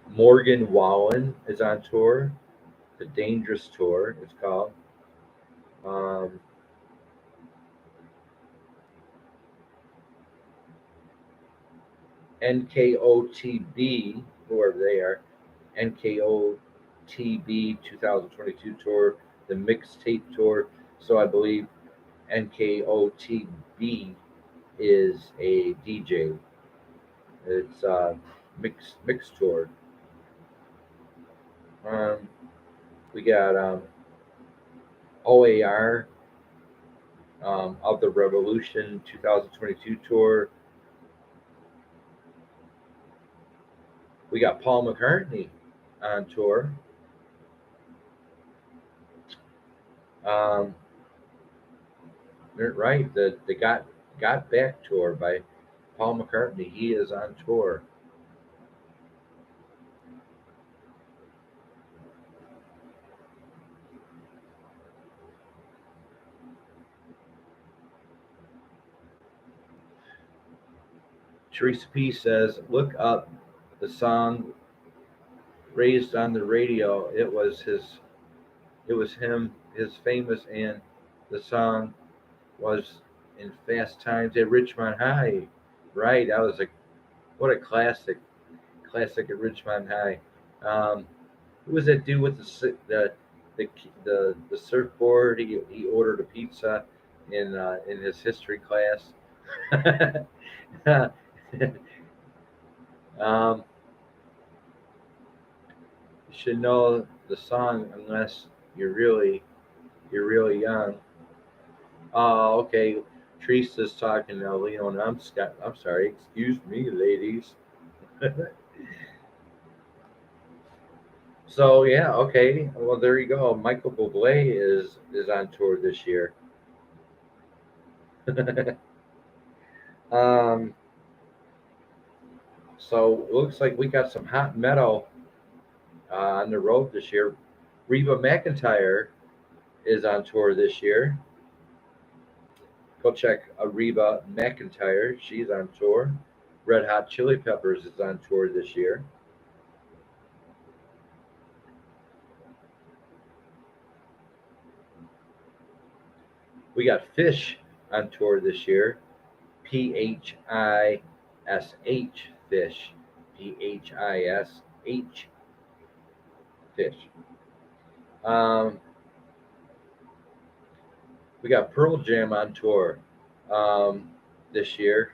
Morgan Wallen is on tour, the Dangerous Tour, it's called. NKOTB, whoever they are, NKOTB 2022 tour, the Mixtape Tour. So I believe NKOTB is a DJ. It's a mix tour. We got OAR of the Revolution 2022 tour. We got Paul McCartney on tour. Right, the Got Back tour by Paul McCartney. He is on tour. Teresa P says, look up the song Raised on the Radio. It was his It was him, his famous, and the song was in Fast Times at Richmond High. Right, that was a what a classic at Richmond High. Um, who was that dude with the surfboard? He ordered a pizza in his history class. um, you should know the song unless you're really young. Oh, okay. Teresa's talking now, Leon. I'm sorry. Excuse me, ladies. So yeah, okay. Well, there you go. Michael Bublé is on tour this year. um, so it looks like we got some hot metal on the road this year. Reba McEntire is on tour this year. Go check Reba McEntire. She's on tour. Red Hot Chili Peppers is on tour this year. We got Fish on tour this year. Phish Fish. Phish Fish. Um, we got Pearl Jam on tour this year.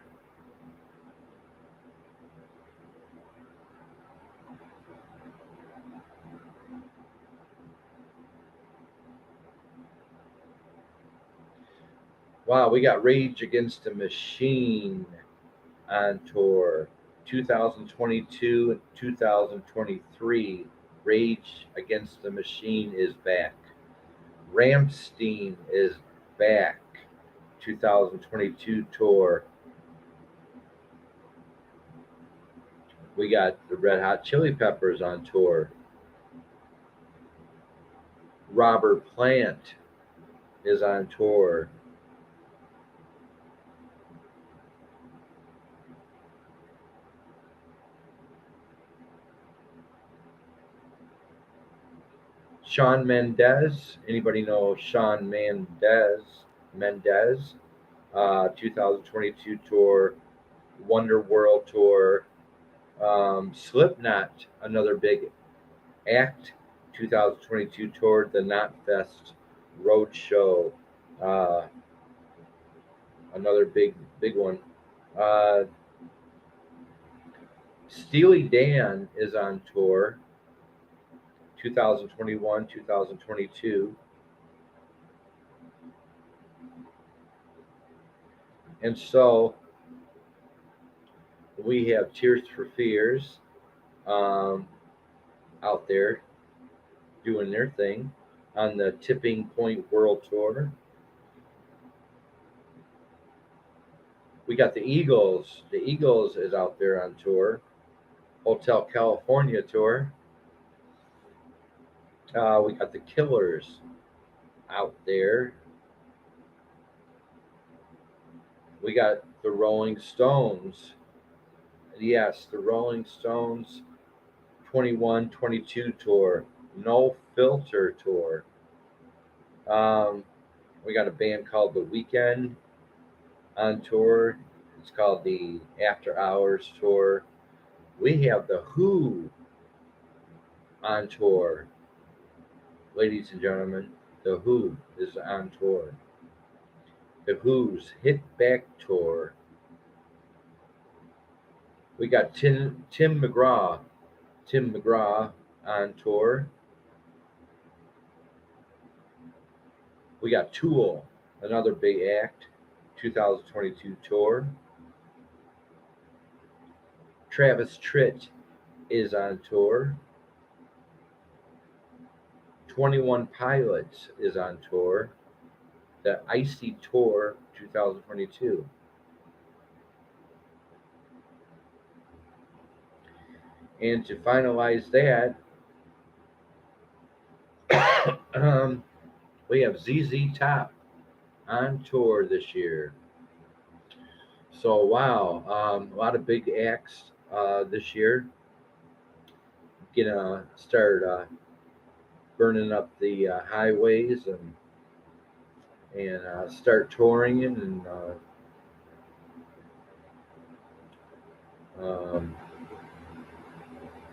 Wow, we got Rage Against the Machine on tour 2022 and 2023. Rage Against the Machine is back. Ramstein is back. 2022 tour. We got the Red Hot Chili Peppers on tour. Robert Plant is on tour. Shawn Mendes. Anybody know Shawn Mendes? Mendes. 2022 tour. Wonder World tour. Slipknot, another big act. 2022 tour. The Knotfest Road Show. Uh, another big one. Uh, Steely Dan is on tour 2021, 2022. And so we have Tears for Fears um, out there doing their thing on the Tipping Point World Tour. We got the Eagles. The Eagles is out there on tour. Hotel California tour. We got the Killers out there. We got the Rolling Stones. Yes, the Rolling Stones 21 22 tour. No Filter tour. Um, we got a band called The Weekend on tour. It's called the After Hours tour. We have the Who on tour. Ladies and gentlemen, the Who is on tour. The Who's Hit Back tour. We got Tim McGraw. Tim McGraw on tour. We got Tool, another big act, 2022 tour. Travis Tritt is on tour. 21 Pilots is on tour. The Icy Tour 2022. And to finalize that, we have ZZ Top on tour this year. So wow, a lot of big acts this year. Gonna start burning up the highways and start touring and um,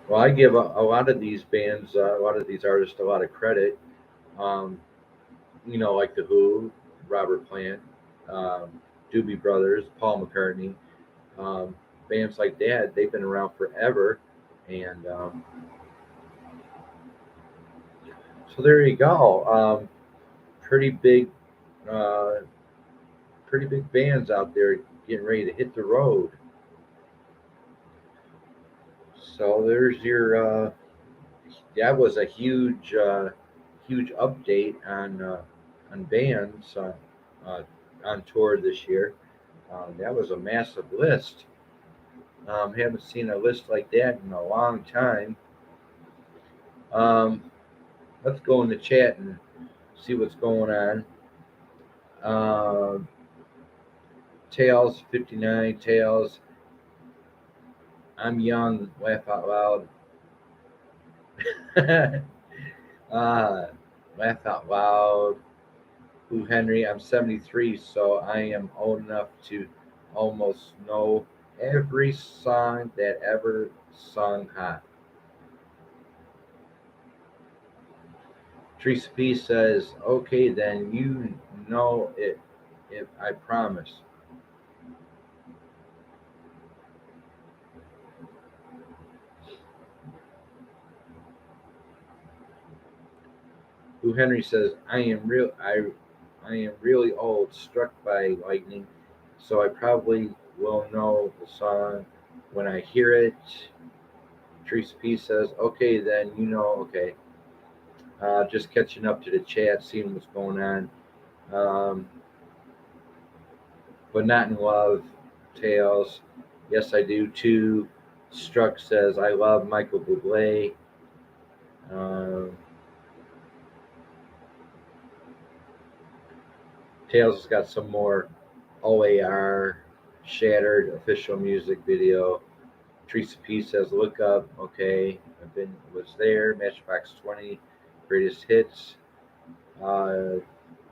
well, I give a lot of these bands, a lot of these artists, a lot of credit. Um, like the Who, Robert Plant, um, Doobie Brothers, Paul McCartney, um, bands like that. They've been around forever, and so there you go. Pretty big, uh, pretty big bands out there getting ready to hit the road. So there's your. That was a huge update on bands uh, on tour this year. That was a massive list. Haven't seen a list like that in a long time. Um, let's go in the chat and see what's going on. Um, Tails 59, Tails. I'm young. Laugh out loud. uh, laugh out loud. Who Henry? I'm 73, so I am old enough to almost know every song that ever sung hot. Teresa P says, "Okay, then you know it. If I promise." Who Henry says, I am really old, struck by lightning, so I probably will know the song when I hear it. Teresa P says, "Okay, then you know." Okay, just catching up to the chat, seeing what's going on. Um, but not in love. Tails. Yes, I do too. Struck says, "I love Michael Bublé." Um, Tails has got some more OAR Shattered official music video. Teresa P says, "Look up." Okay, was there. Matchbox 20 greatest hits. Uh,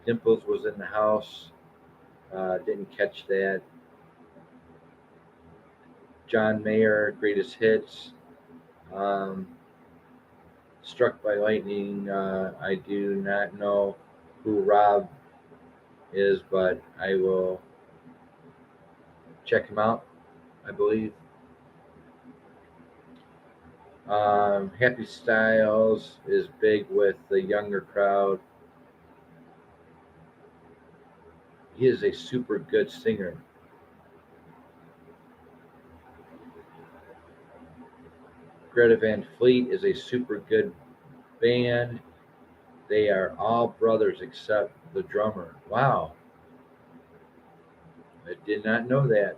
Dimples was in the house. Didn't catch that. John Mayer greatest hits. Um, Struck by lightning. I do not know who Rob is, but I will check him out, I believe. Happy Styles is big with the younger crowd. He is a super good singer. Greta Van Fleet is a super good band. They are all brothers except the drummer. Wow, I did not know that.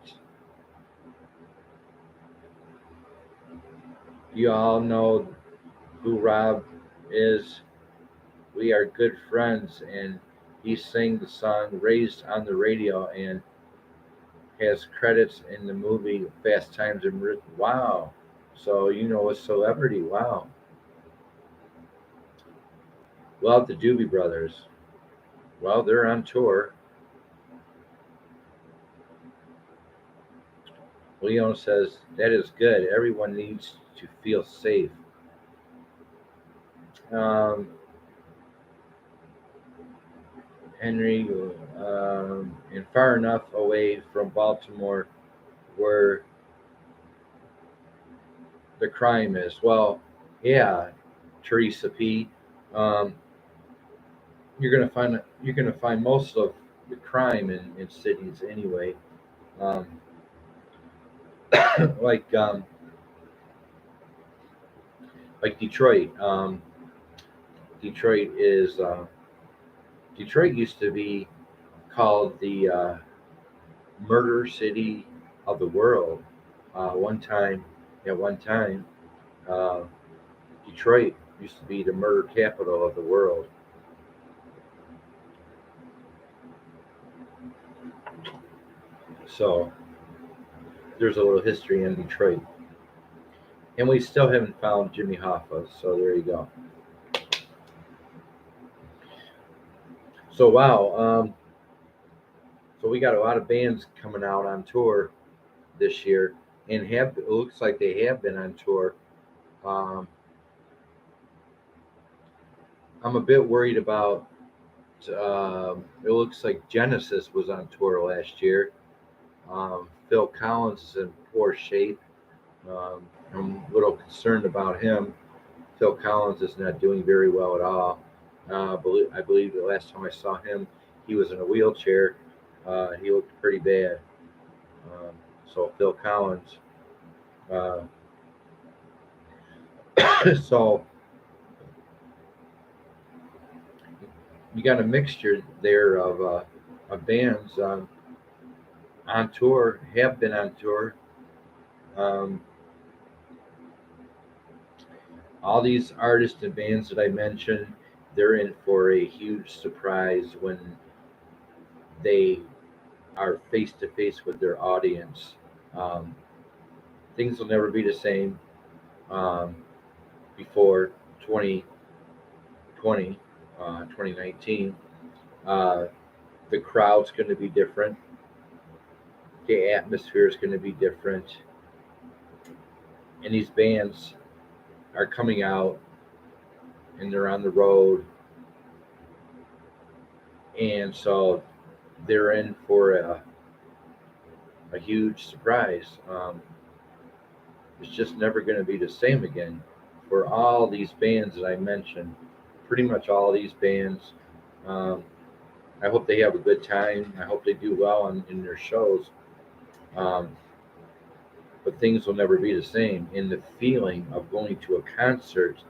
You all know who Rob is. We are good friends, and he sang the song "Raised on the Radio" and has credits in the movie Fast Times and Wow. So you know a celebrity. Wow. Well, the Doobie Brothers. Well, they're on tour. Leon says that is good. Everyone needs to feel safe. Um, Henry, and far enough away from Baltimore where the crime is. Well, yeah, Teresa P. Um, you're gonna find most of the crime in cities anyway. Um, like um, like Detroit. Detroit is Detroit used to be called the murder city of the world. One time, at one time, uh, Detroit used to be the murder capital of the world. So there's a little history in Detroit, and we still haven't found Jimmy Hoffa. So there you go. So wow, so we got a lot of bands coming out on tour this year, and it looks like they have been on tour. Um, I'm a bit worried about. It looks like Genesis was on tour last year. Phil Collins is in poor shape. I'm a little concerned about him. Phil Collins is not doing very well at all. I believe the last time I saw him, he was in a wheelchair. He looked pretty bad. Um, so Phil Collins. Uh, so you got a mixture there of bands on tour, have been on tour. Um, all these artists and bands that I mentioned, they're in for a huge surprise when they are face to face with their audience. Um, things will never be the same um, before 2020, 2019. Uh, the crowd's going to be different. The atmosphere is going to be different. And these bands are coming out and they're on the road. And so they're in for a huge surprise. It's just never going to be the same again for all these bands that I mentioned. Pretty much all these bands. Um, I hope they have a good time. I hope they do well in their shows. Um, but things will never be the same. And the feeling of going to a concert,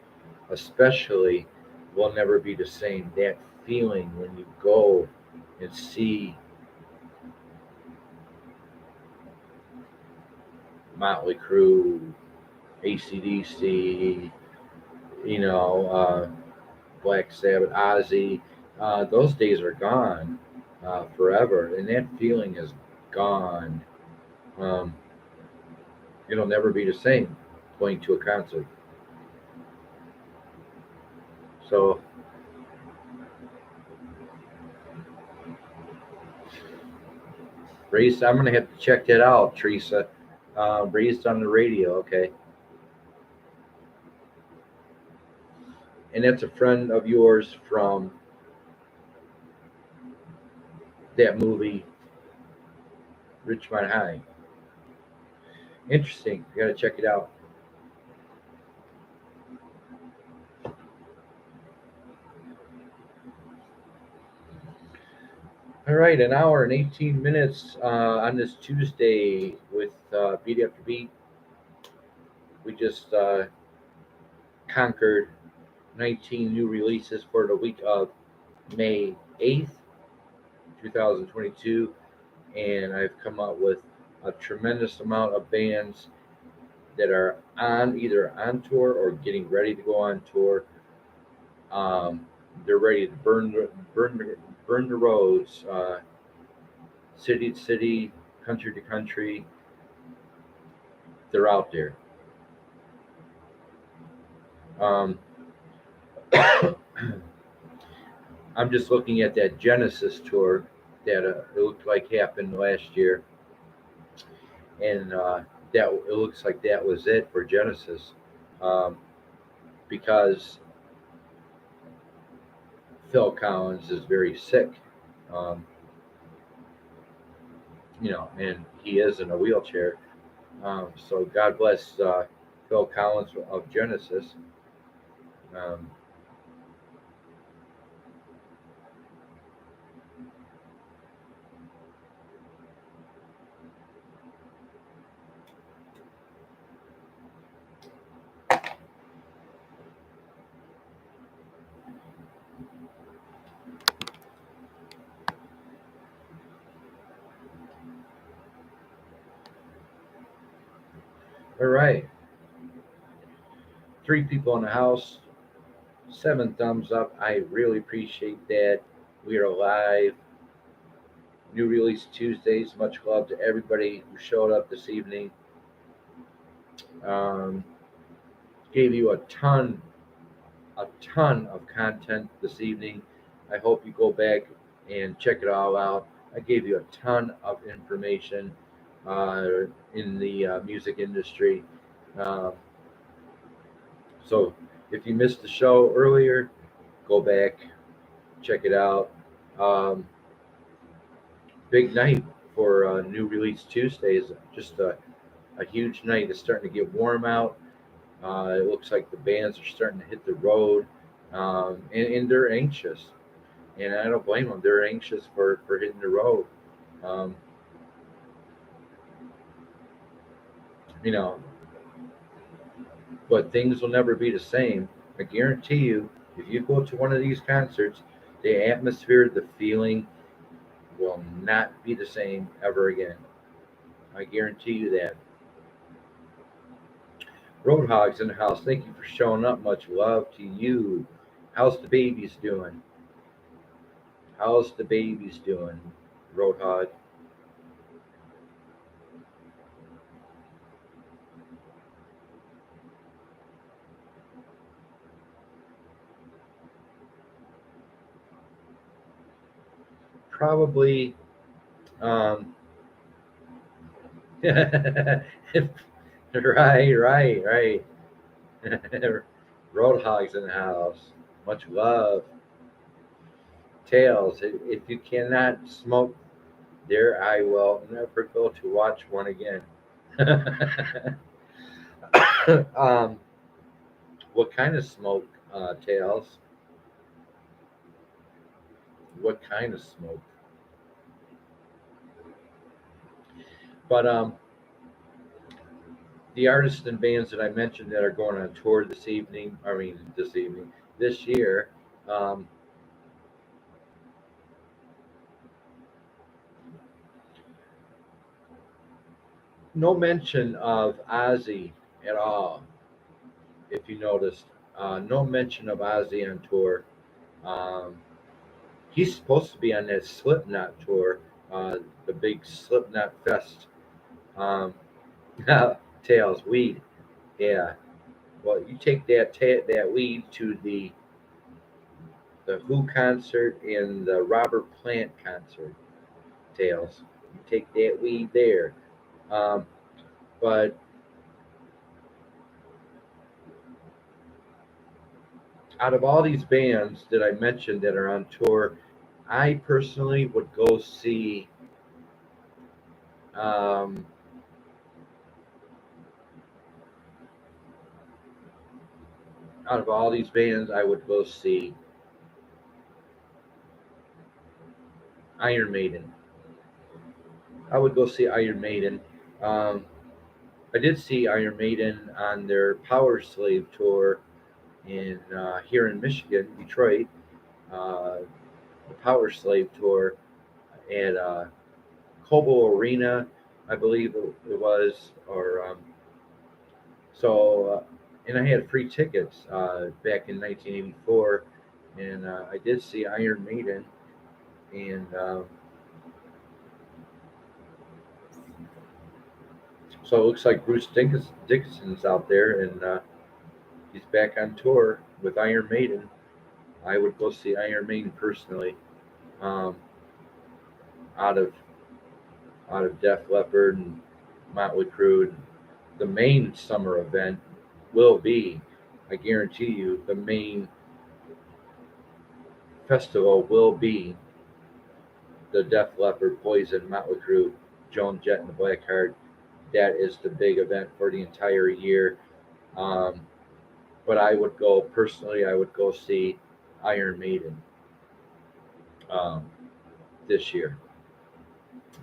especially, will never be the same. That feeling when you go and see Motley Crue, AC/DC, Black Sabbath, Ozzy, those days are gone forever, and that feeling is gone. Um, it'll never be the same going to a concert. So, raised, I'm gonna have to check that out, Teresa. Raised on the radio, okay. And that's a friend of yours from that movie, Richmond High. Interesting. You gotta check it out. All right, an hour and 18 minutes on this Tuesday with Beat After Beat. We just conquered 19 new releases for the week of May 8th, 2022, and I've come up with a tremendous amount of bands that are either on tour or getting ready to go on tour. Um, they're ready to burn the roads, city to city, country to country. They're out there. Um, I'm just looking at that Genesis tour that it looked like happened last year, and that it looks like that was it for Genesis, um, because Phil Collins is very sick, um, and he is in a wheelchair. So God bless Phil Collins of Genesis. Um, all right, 3 people in the house, 7 thumbs up. I really appreciate that. We are live. New Release Tuesdays. Much love to everybody who showed up this evening. Um, gave you a ton of content this evening. I hope you go back and check it all out. I gave you a ton of information uh, in the music industry. Um, so if you missed the show earlier, go back, check it out. Um, Big night for new release Tuesdays. Just a huge night. It's starting to get warm out. It looks like the bands are starting to hit the road, and they're anxious. And I don't blame them. They're anxious for hitting the road. Um, you know, but things will never be the same. I guarantee you, if you go to one of these concerts, the atmosphere, the feeling will not be the same ever again. I guarantee you that. Roadhogs in the house, thank you for showing up. Much love to you. How's the babies doing? How's the babies doing, Roadhog? Probably. Um, right, right. Roadhogs in the house. Much love. Tails, if you cannot smoke there, I will never go to watch one again. um, what kind of smoke, Tails? What kind of smoke? But the artists and bands that I mentioned that are going on tour this evening, this year, um, no mention of Ozzy at all. If you noticed, no mention of Ozzy on tour. Um, he's supposed to be on that Slipknot tour, the big Slipknot Fest. Um, Tails, weed, yeah. Well, you take that weed to the Who concert and the Robert Plant concert, Tails. You take that weed there. Um, but out of all these bands that I mentioned that are on tour, I personally would go see. Um, Out of all these bands, I would go see Iron Maiden. I would go see Iron Maiden. Um, I did see Iron Maiden on their Power Slave tour in here in Michigan, Detroit. Uh, the Power Slave tour at Cobo Arena, I believe it was, or so. And I had free tickets back in 1984, and I did see Iron Maiden, and so it looks like Dickinson's out there, and he's back on tour with Iron Maiden. I would go see Iron Maiden personally. Um, out of Def Leppard and Motley Crue. The main summer event will be, I guarantee you, the main festival will be the Def Leppard, Poison, Motley Crue, Joan Jett, and the Blackheart. That is the big event for the entire year. Um, but I would go personally. I would go see Iron Maiden um, this year.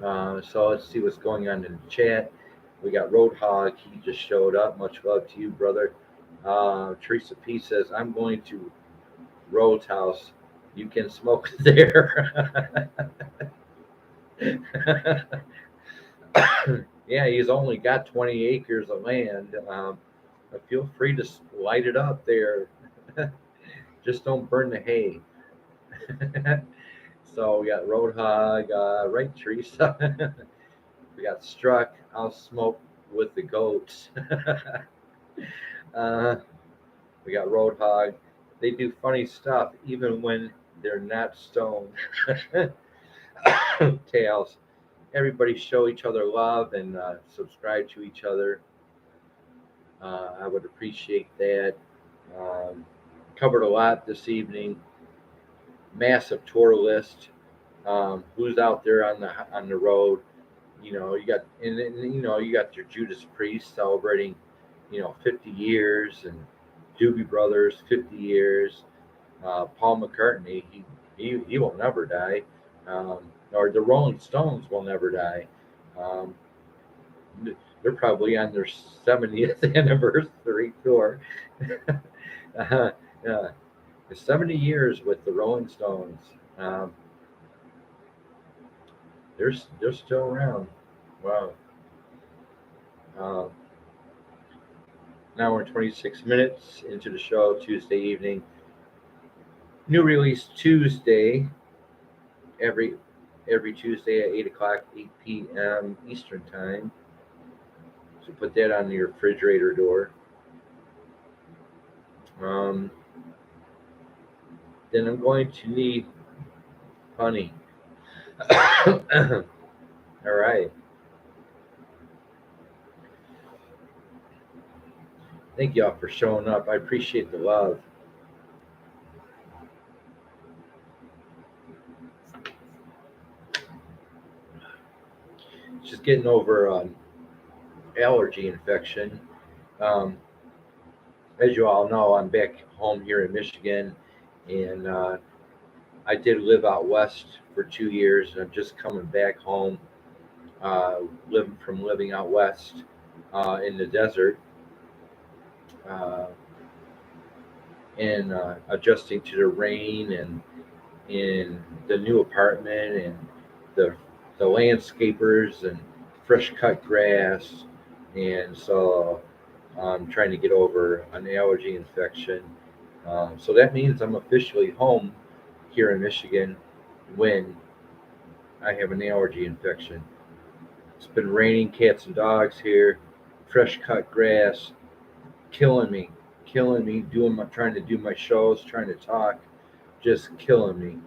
So let's see what's going on in the chat. We got Roadhog. He just showed up. Much love to you, brother. Teresa P says, I'm going to Rhodes House. You can smoke there. Yeah, he's only got 20 acres of land. Feel free to light it up there. Just don't burn the hay. So we got Roadhog, right, Teresa? We got Struck. I'll smoke with the goats. uh, we got Roadhog. They do funny stuff, even when they're not stoned. Tails. Everybody show each other love and subscribe to each other. I would appreciate that. Um, Covered a lot this evening. Massive tour list. Who's out there on the road? You got and you got your Judas Priest celebrating 50 years, and Doobie Brothers 50 years. Paul McCartney, he will never die, or the Rolling Stones will never die. Um, they're probably on their 70th anniversary tour. uh, uh, 70 years with the Rolling Stones. Um, they're still around. Wow. Um, Now we're 26 minutes into the show Tuesday evening. New Release Tuesday every Tuesday at 8 o'clock, 8 p.m. Eastern Time. So put that on your refrigerator door. Um, then I'm going to need honey. All right. Thank y'all for showing up. I appreciate the love. Just getting over allergy infection. Um, as you all know, I'm back home here in Michigan, and I did live out west for 2 years, and I'm just coming back home, living out west in the desert, uh, and adjusting to the rain and in the new apartment and the landscapers and fresh cut grass, and so I'm trying to get over an allergy infection. So that means I'm officially home here in Michigan when I have an allergy infection. It's been raining cats and dogs here, fresh cut grass, killing me. Trying to do my shows, trying to talk, just killing me.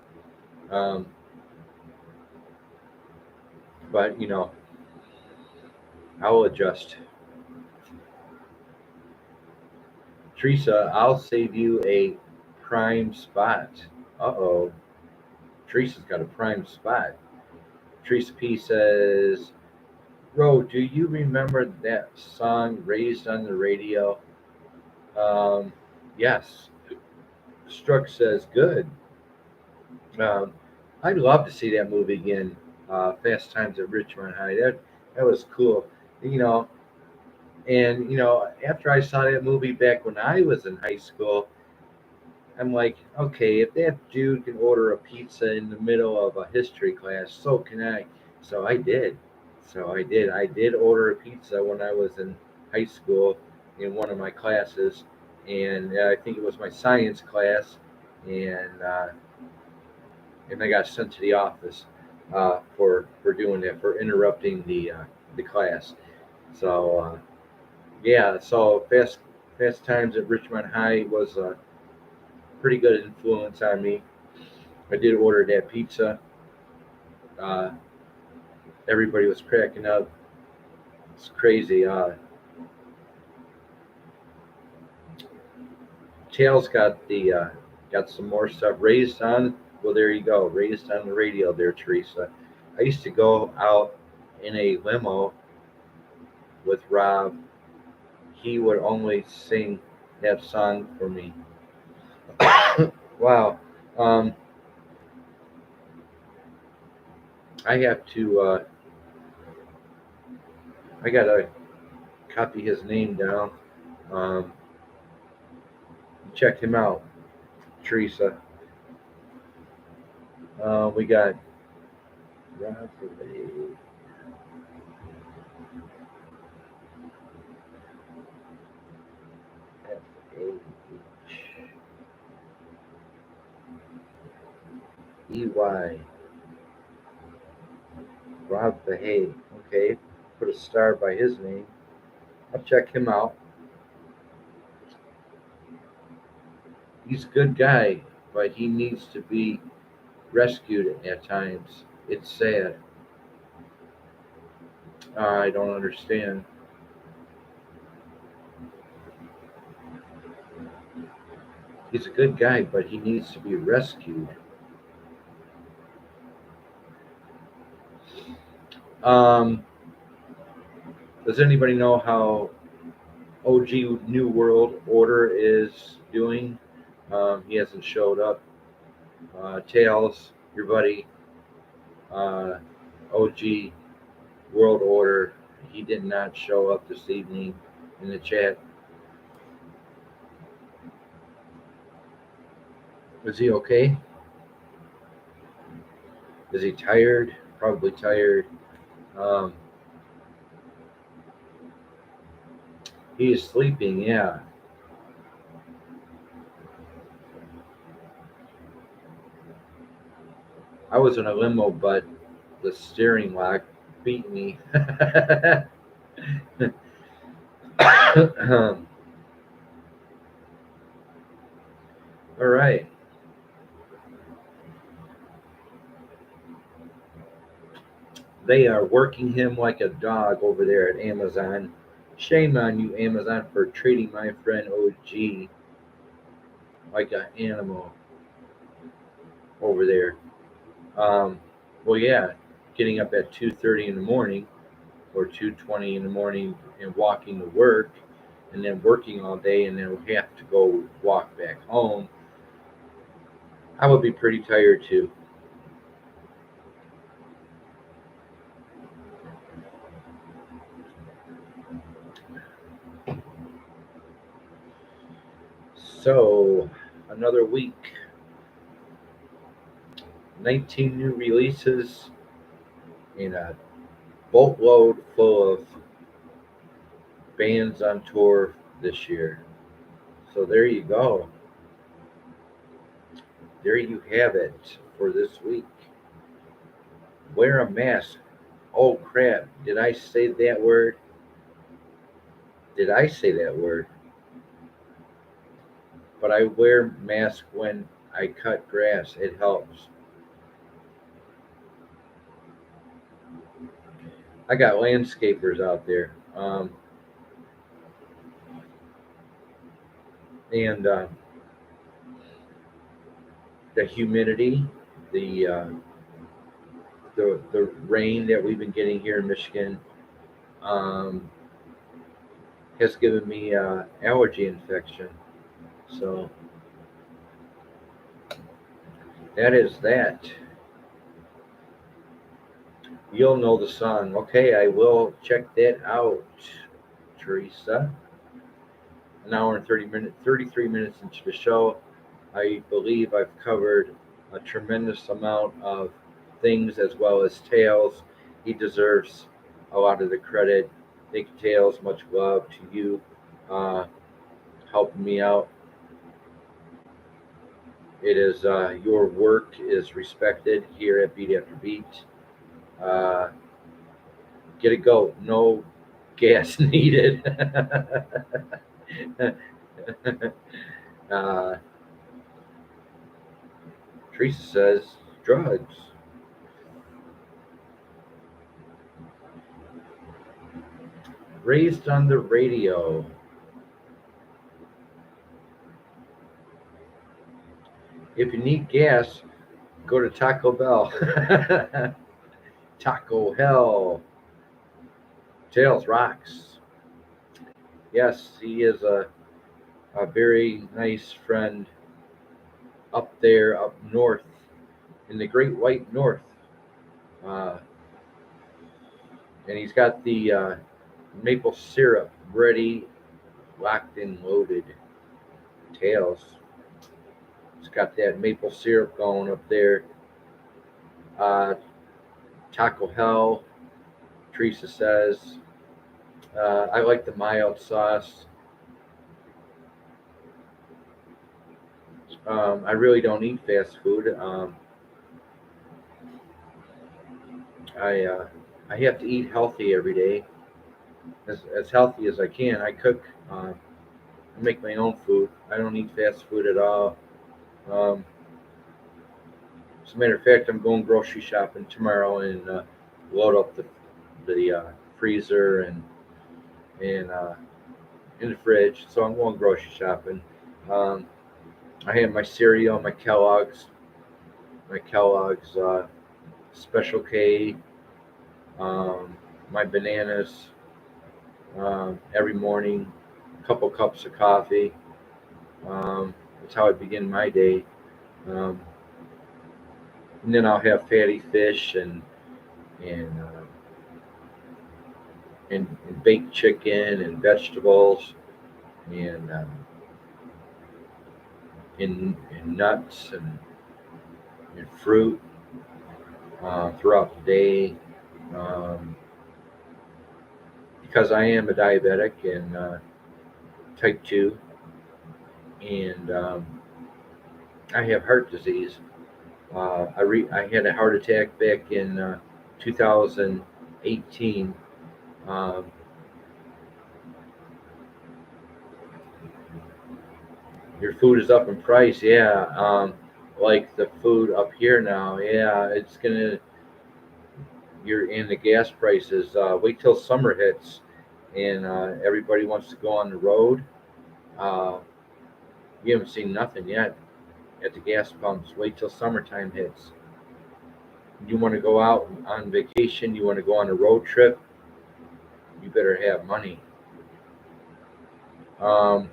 Um, but I'll adjust. Teresa, I'll save you a prime spot. Uh-oh. Teresa's got a prime spot. Teresa P says, Ro, do you remember that song Raised on the Radio? Yes. Struck says, good. Um, I'd love to see that movie again. Fast Times at Ridgemont High. That was cool. You know, and after I saw that movie back when I was in high school, I'm like, okay, if that dude can order a pizza in the middle of a history class, so can I. So I did. I did order a pizza when I was in high school in one of my classes, and I think it was my science class, and I got sent to the office for doing that, for interrupting the class. So yeah, so Fast Times at Richmond High was a pretty good influence on me. I did order that pizza. Uh, Everybody was cracking up. It's crazy. Tails got some more stuff. Raised on, well, there you go. Raised on the radio there, Teresa. I used to go out in a limo with Rob. He would only sing that song for me. Wow. Um, I have to. I gotta copy his name down. Um, Check him out, Teresa. We got Rob Fahey. Rob Fahey. Okay, put a star by his name. I'll check him out. He's a good guy. but he needs to be rescued at times. It's sad. I don't understand. He's a good guy, but he needs to be rescued. Um, does anybody know how OG New World Order is doing? He hasn't showed up. Tails, your buddy, uh, OG World Order, he did not show up this evening in the chat. Is he okay? Is he tired? Probably tired. Um, he is sleeping, yeah. I was in a limo, but the steering lock beat me. All right. They are working him like a dog over there at Amazon. Shame on you, Amazon, for treating my friend OG like an animal over there. Um, well, yeah, getting up at 2:30 in the morning or 2:20 in the morning and walking to work, and then working all day, and then have to go walk back home. I would be pretty tired too. So, another week, 19 new releases, and a boatload full of bands on tour this year. So there you go. There you have it for this week. Wear a mask. Oh crap, did I say that word? Did I say that word? But I wear mask when I cut grass. It helps. I got landscapers out there. And the humidity, the, uh, the rain that we've been getting here in Michigan um, has given me allergy infection. So that is that. You'll know the song. Okay, I will check that out, Teresa. An hour and 33 minutes into the show. I believe I've covered a tremendous amount of things as well as Tails. He deserves a lot of the credit. Thank you, Tails. Much love to you, uh, helping me out. It is your work is respected here at Beat After Beat. Uh, get a go. No gas needed. uh, Teresa says drugs. Raised on the radio. If you need gas, go to Taco Bell. Taco Hell. Tails rocks. Yes, he is a very nice friend up there, up north, in the Great White North. Uh, and he's got the maple syrup ready, locked and loaded. Tails. It's got that maple syrup going up there. Uh, Taco Hell, Teresa says. I like the mild sauce. I really don't eat fast food. I I have to eat healthy every day, as healthy as I can. I cook. I make my own food. I don't eat fast food at all. Um, As a matter of fact, I'm going grocery shopping tomorrow and load up the freezer and in the fridge. So I'm going grocery shopping. Um, I have my cereal, my Kellogg's Special K, um, my bananas every morning, a couple cups of coffee. That's how I begin my day. Um, and then I'll have fatty fish and and baked chicken and vegetables and nuts and fruit throughout the day. Um, because I am a diabetic and type 2, and I have heart disease. I had a heart attack back in 2018. Um, your food is up in price, yeah. Like the food up here now, yeah, it's gonna. You're in the gas prices. Wait till summer hits, and everybody wants to go on the road. Uh, you haven't seen nothing yet at the gas pumps. Wait till summertime hits. You want to go out on vacation, you want to go on a road trip, you better have money. Um,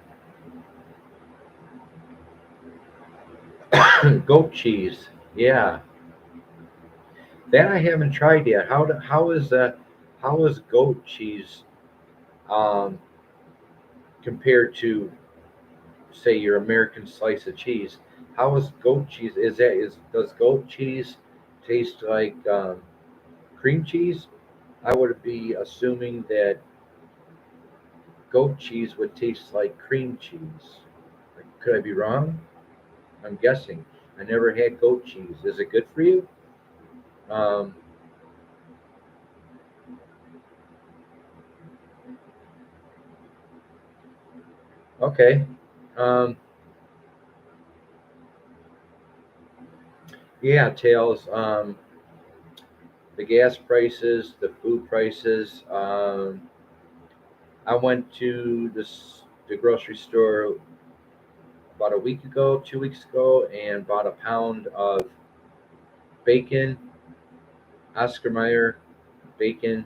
goat cheese, yeah, that I haven't tried yet. How is goat cheese um, compared to say your American slice of cheese? How is goat cheese? Is does goat cheese taste like cream cheese? I would be assuming that goat cheese would taste like cream cheese. Could I be wrong? I'm guessing. I never had goat cheese. Is it good for you? Um, okay. Um, yeah, Tails. The gas prices, the food prices. I went to the grocery store about a week ago, 2 weeks ago, and bought a pound of bacon, Oscar Mayer bacon.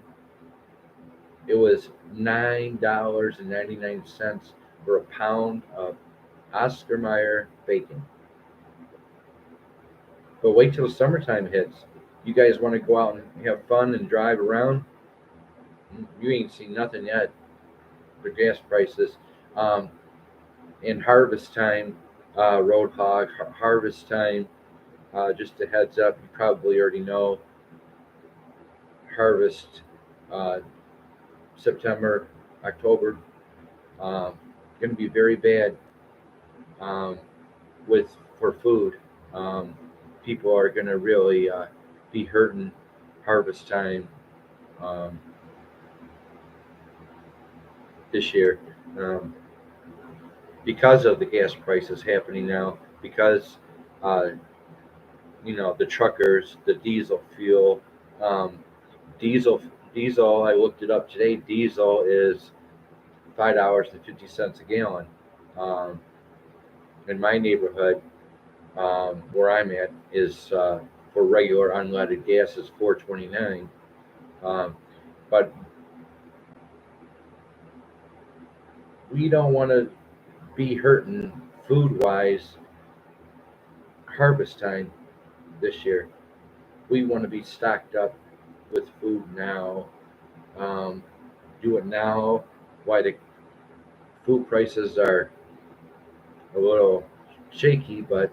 It was $9.99 for a pound of Oscar Mayer bacon. But wait till summertime hits. You guys want to go out and have fun and drive around? You ain't seen nothing yet. The gas prices. Um, in harvest time, Roadhog, harvest time, just a heads up, you probably already know, harvest uh, September, October, um, going to be very bad um, with for food. Um, People are going to really be hurting harvest time um, this year um, because of the gas prices happening now. Because uh, the truckers, the diesel fuel, um, diesel diesel. I looked it up today. Diesel is $5.50 a gallon. Um, in my neighborhood, where I'm at, is for regular unleaded gas is 4.29. Um, but we don't want to be hurting food wise harvest time this year. We want to be stocked up with food now. Um, do it now. Why the food prices are a little shaky, but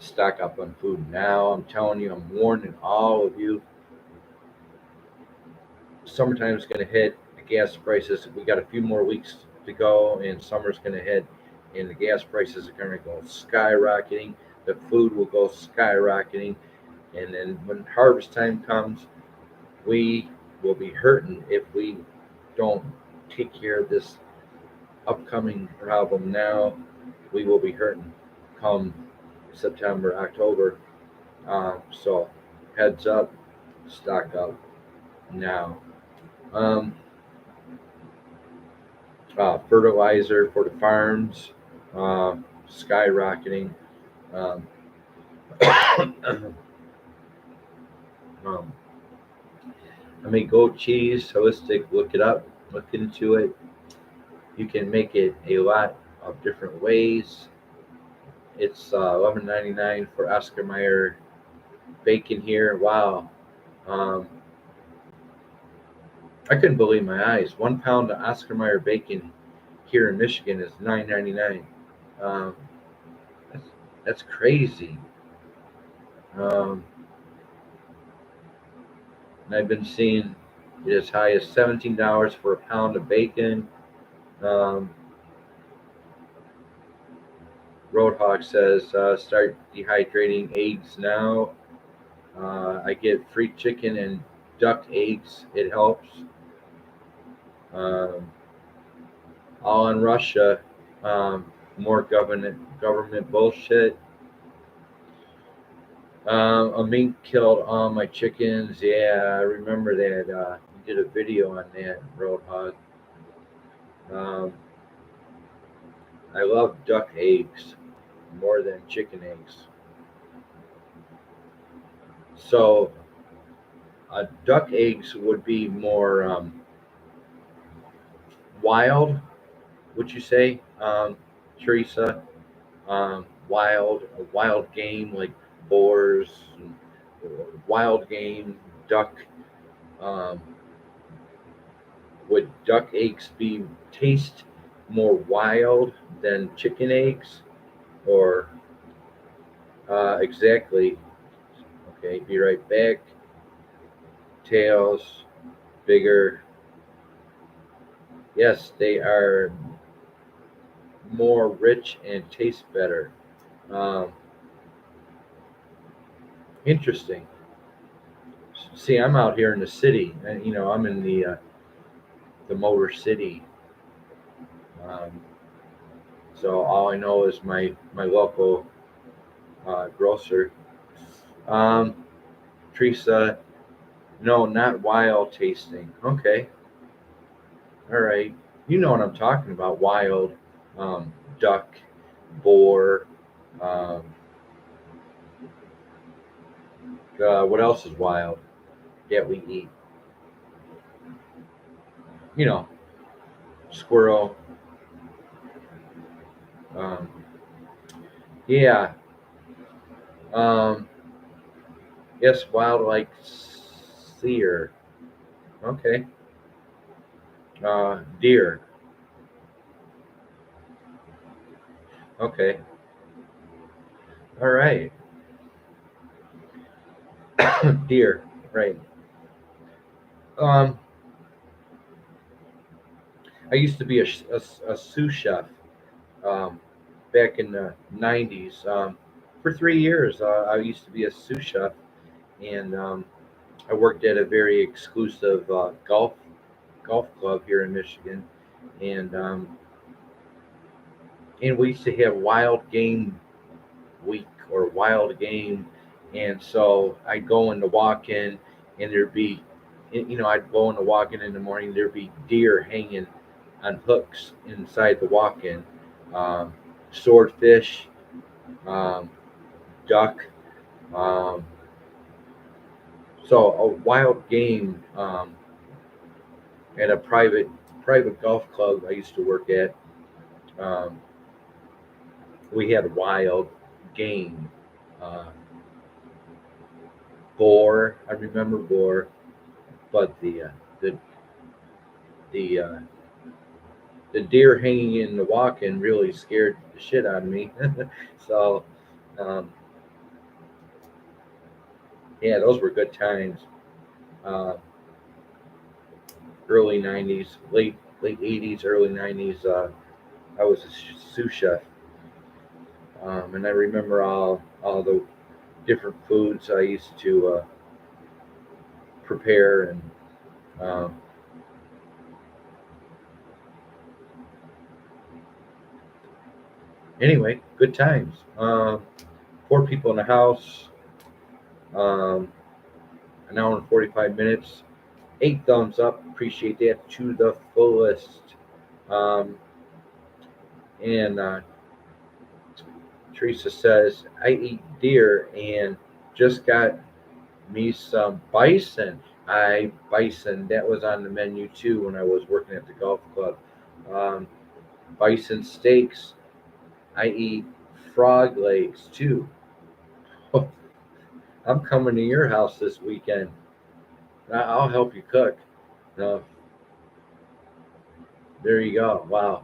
stock up on food now. I'm telling you, I'm warning all of you. Summertime's going to hit. The gas prices. We got a few more weeks to go, and summer's going to hit, and the gas prices are going to go skyrocketing. The food will go skyrocketing, and then when harvest time comes, we will be hurting if we don't take care of this upcoming problem now. We will be hurting come September, October. So heads up, stock up now. Um, Fertilizer for the farms, skyrocketing. Um, um, I mean, goat cheese, holistic. Look it up. Look into it. You can make it a lot of different ways. It's $11.99 for Oscar Mayer bacon here. Wow. Um, I couldn't believe my eyes. 1 pound of Oscar Mayer bacon here in Michigan is $9.99. Um, that's, that's crazy. Um, and I've been seeing it as high as $17 for a pound of bacon. Um, Roadhawk says, start dehydrating eggs now. I get free chicken and duck eggs. It helps. Um, all in Russia. More government bullshit. A mink killed all my chickens. Yeah, I remember that. You did a video on that, Roadhog. Um, I love duck eggs more than chicken eggs. So, duck eggs would be more wild, would you say, Teresa? Wild game like boars, and wild game, duck. Um, would duck eggs be taste more wild than chicken eggs, or exactly? Okay, be right back. Tails bigger. Yes, they are more rich and taste better. Um, Interesting. See, I'm out here in the city, and I'm in the Motor City. Um, so all I know is my local grocer. Um, Teresa, no, not wild tasting. Okay, all right. You know what I'm talking about? Wild, duck, boar. Um, what else is wild that we eat? You know, squirrel. Um, yeah. Um, yes, wild like seer. Okay. Deer. Okay. All right. Deer. Right. Um, I used to be a sous chef um, back in the 90s. For 3 years, I used to be a sous chef, and I worked at a very exclusive golf club here in Michigan, and we used to have wild game week or wild game, and so I'd go in to walk in, and there'd be, I'd go in to walk in the morning, there'd be deer hanging on hooks inside the walk-in, um, swordfish, um, duck. Um, so a wild game at a private golf club I used to work at. Um, we had wild game, uh, boar. I remember boar, but the the uh, the deer hanging in the walk-in really scared the shit out of me. So um, yeah, those were good times. Uh, Early '90s, late '80s, early '90s. I was a sous chef, and I remember all the different foods I used to prepare, and um, anyway, good times. 4 people in the house. An hour and 45 minutes. 8 thumbs up. Appreciate that to the fullest. And Teresa says, I eat deer and just got me some bison. Bison, that was on the menu too when I was working at the golf club. Bison steaks. I eat frog legs too. I'm coming to your house this weekend. I'll help you cook. Uh, there you go. Wow.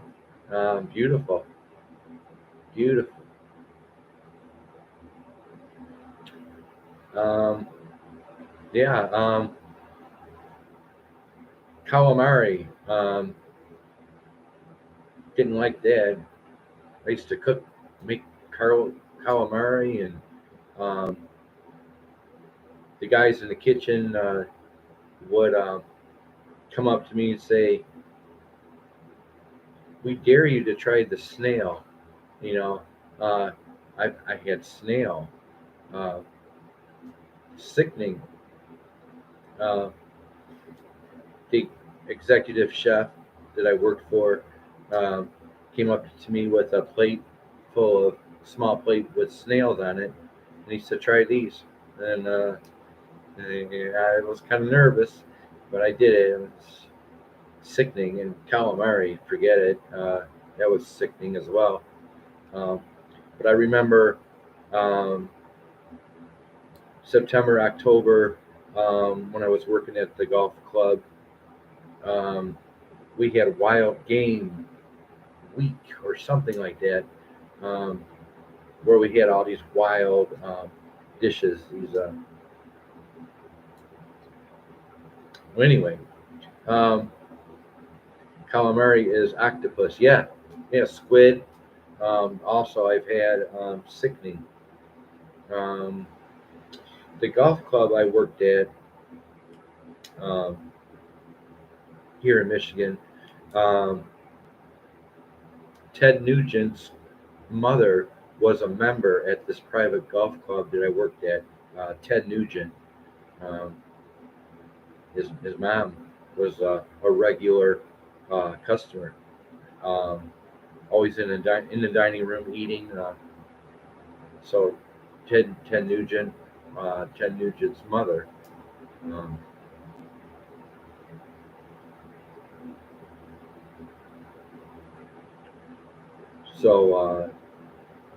Beautiful. Beautiful. Yeah. Calamari. Didn't like that. I used to make calamari, and the guys in the kitchen would come up to me and say, "We dare you to try the snail." You know, I had snail. Uh, Sickening. Uh, the executive chef that I worked for um, came up to me with a small plate with snails on it, and he said, "Try these." And I was kind of nervous, but I did it. It was sickening. And calamari, forget it. That was sickening as well. Um, but I remember um, September, October, when I was working at the golf club. Um, we had wild game week or something like that, um, where we had all these wild dishes. Well, anyway, um, calamari is octopus. Yeah, yeah, squid. Also, I've had sickening. Um, the golf club I worked at um, here in Michigan, um, Ted Nugent's mother was a member at this private golf club that I worked at. Ted Nugent. Um, his mom was a regular customer, um, always in the dining room eating. So Ted Nugent's mother. Um, so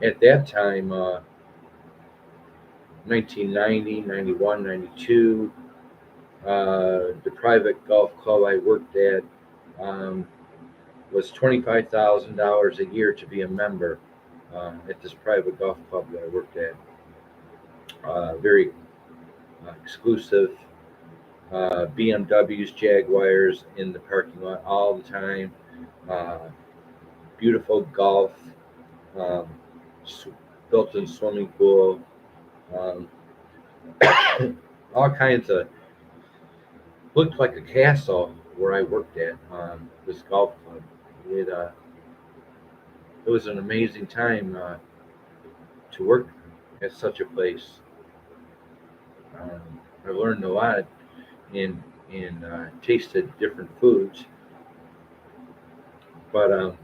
at that time, 1990, 91, 92, the private golf club I worked at um, was $25,000 a year to be a member at this private golf club that I worked at. Very exclusive BMWs, Jaguars in the parking lot all the time. Uh, Beautiful golf, um, built-in swimming pool, um, all kinds of. Looked like a castle where I worked at this golf club. It, uh, it was an amazing time to work at such a place. I learned a lot and tasted different foods. But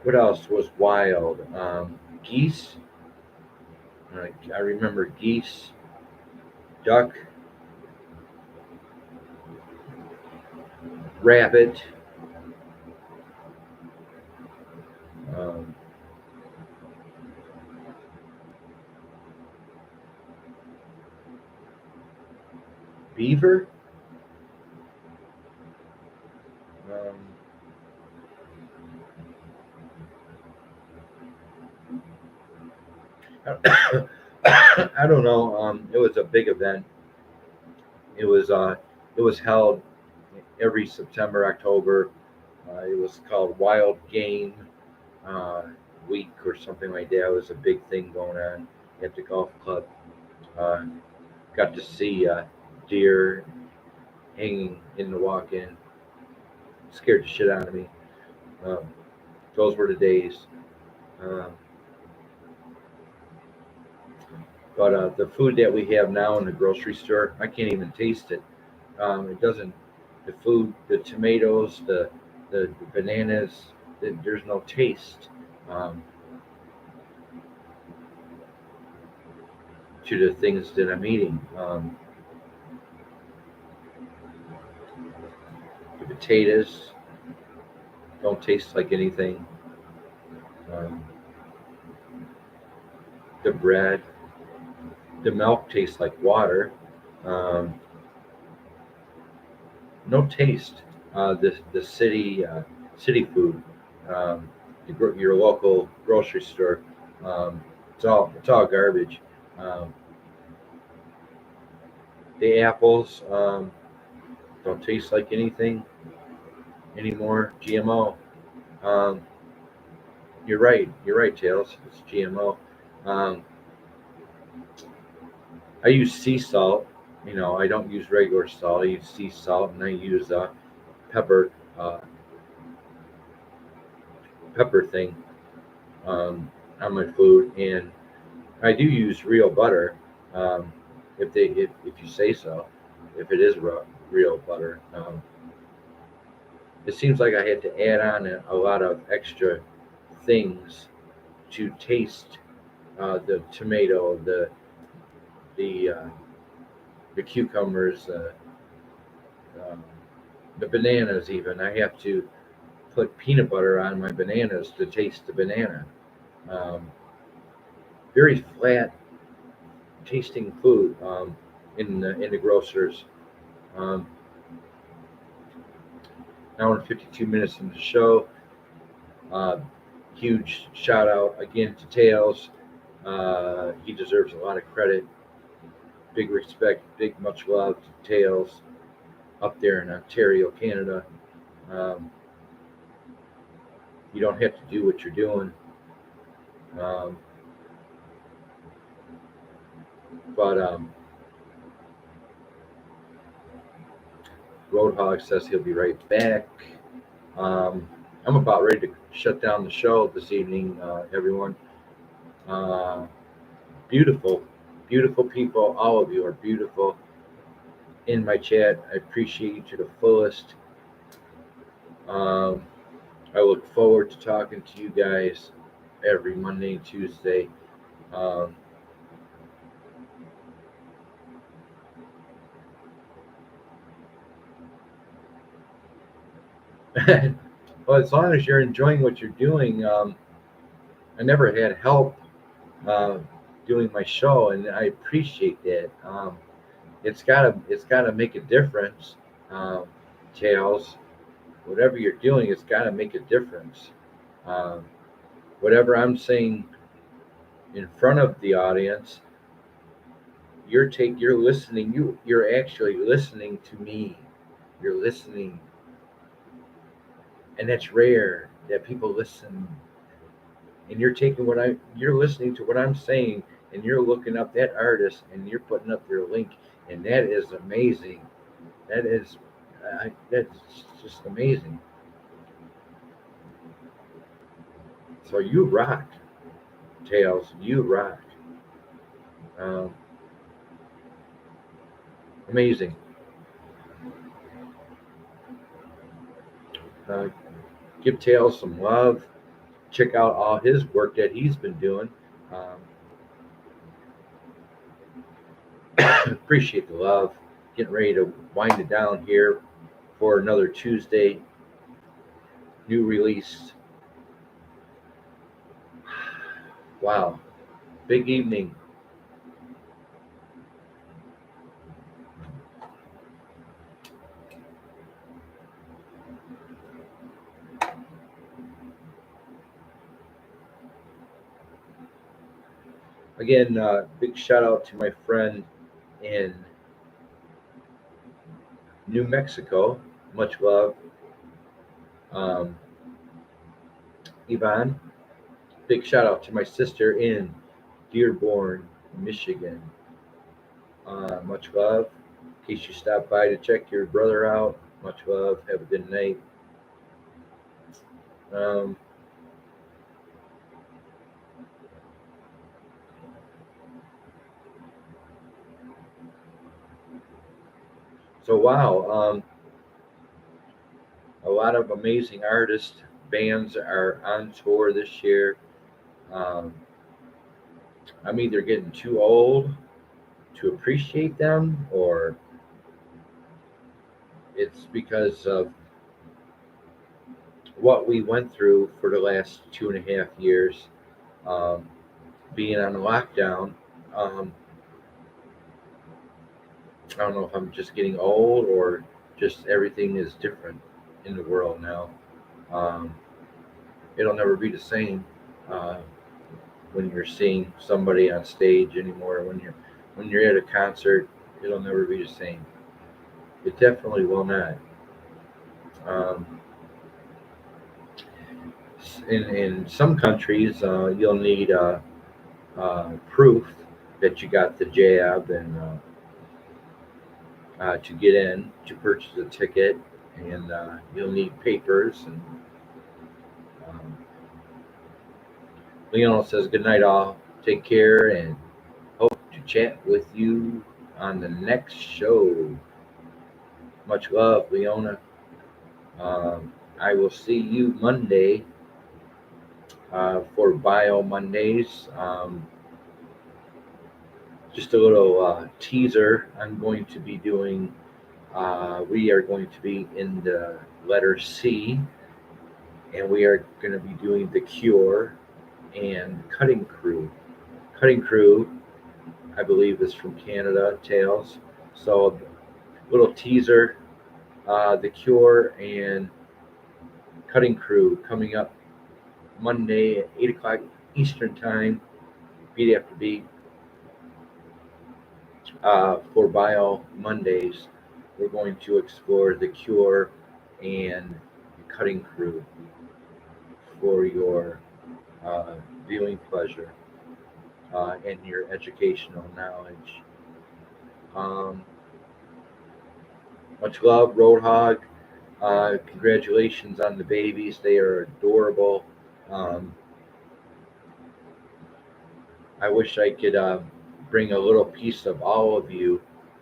what else was wild? Geese. I remember geese, duck, rabbit, um, beaver. Um, I don't know. It was a big event. It was uh, it was held every September, October. It was called Wild Game uh, Week or something like that. It was a big thing going on at the golf club. Uh, Got to see deer hanging in the walk-in. Scared the shit out of me. Um, those were the days. Um, But the food that we have now in the grocery store, I can't even taste it. It doesn't. The food, the tomatoes, the bananas, there's no taste um, to the things that I'm eating. The potatoes don't taste like anything. Um, the bread, the milk tastes like water. Um, no taste. The city food, um, your local grocery store, it's all garbage. Um, the apples don't taste like anything anymore. GMO. Um, you're right. You're right, Tails. It's GMO. Um, I use sea salt. I don't use regular salt. I use sea salt, and I use pepper uh, pepper thing on my food, and I do use real butter, um, if you say so. If it is real butter, it seems like I had to add on a lot of extra things to taste the tomato, the uh, the cucumbers, um, the bananas. Even I have to put peanut butter on my bananas to taste the banana. Um, very flat tasting food in the grocers. Um, Hour and 52 minutes into the show. Uh, Huge shout out again to Tails. He deserves a lot of credit. Big respect, big much love to Tails up there in Ontario, Canada. Um, you don't have to do what you're doing. Um, but Roadhog says he'll be right back. Um, I'm about ready to shut down the show this evening, everyone. Uh, Beautiful, beautiful people. All of you are beautiful in my chat. I appreciate you to the fullest. Um, I look forward to talking to you guys every Monday and Tuesday. Um, well, as long as you're enjoying what you're doing, I never had help uh, doing my show, and I appreciate that. It's gotta make a difference. Um, Tails, whatever you're doing, it's gotta make a difference. Um, Whatever I'm saying in front of the audience, you're listening. You're actually listening to me. You're listening, and that's rare that people listen. And you're listening to what I'm saying, and you're looking up that artist, and you're putting up their link, and that is amazing. That's just amazing. So you rock, Tails. You rock. Um, Amazing. Uh, give Tails some love. Check out all his work that he's been doing. Um, Appreciate the love. Getting ready to wind it down here for another Tuesday. New release. Wow. Big evening. Again, big shout out to my friend in New Mexico. Much love. Um, Yvonne. Big shout out to my sister in Dearborn, Michigan. Much love. In case you stop by to check your brother out, much love. Have a good night. Um, So wow, a lot of amazing artists, bands are on tour this year. Um, I'm either getting too old to appreciate them, or it's because of what we went through for the last 2.5 years, um, being on lockdown. Um, I don't know if I'm just getting old or just everything is different in the world now. Um, it'll never be the same uh, when you're seeing somebody on stage anymore. When you're at a concert, it'll never be the same. It definitely will not. Um, in some countries, you'll need proof that you got the jab and to get in to purchase a ticket, and you'll need papers. And um, Leona says, "Good night, all. Take care, and hope to chat with you on the next show. Much love, Leona. I will see you Monday for Bio Mondays." Just a little teaser. I'm going to be doing. We are going to be in the letter C, and we are going to be doing The Cure and Cutting Crew. Cutting Crew, I believe, is from Canada, Tales. So, little teaser. The Cure and Cutting Crew coming up Monday at 8 o'clock Eastern Time, Beat After Beat, for Bio Mondays. We're going to explore The Cure and Cutting Crew for your viewing pleasure and your educational knowledge. Um, Much love, Roadhog. Congratulations on the babies. They are adorable. Um, I wish I could bring a little piece of all of you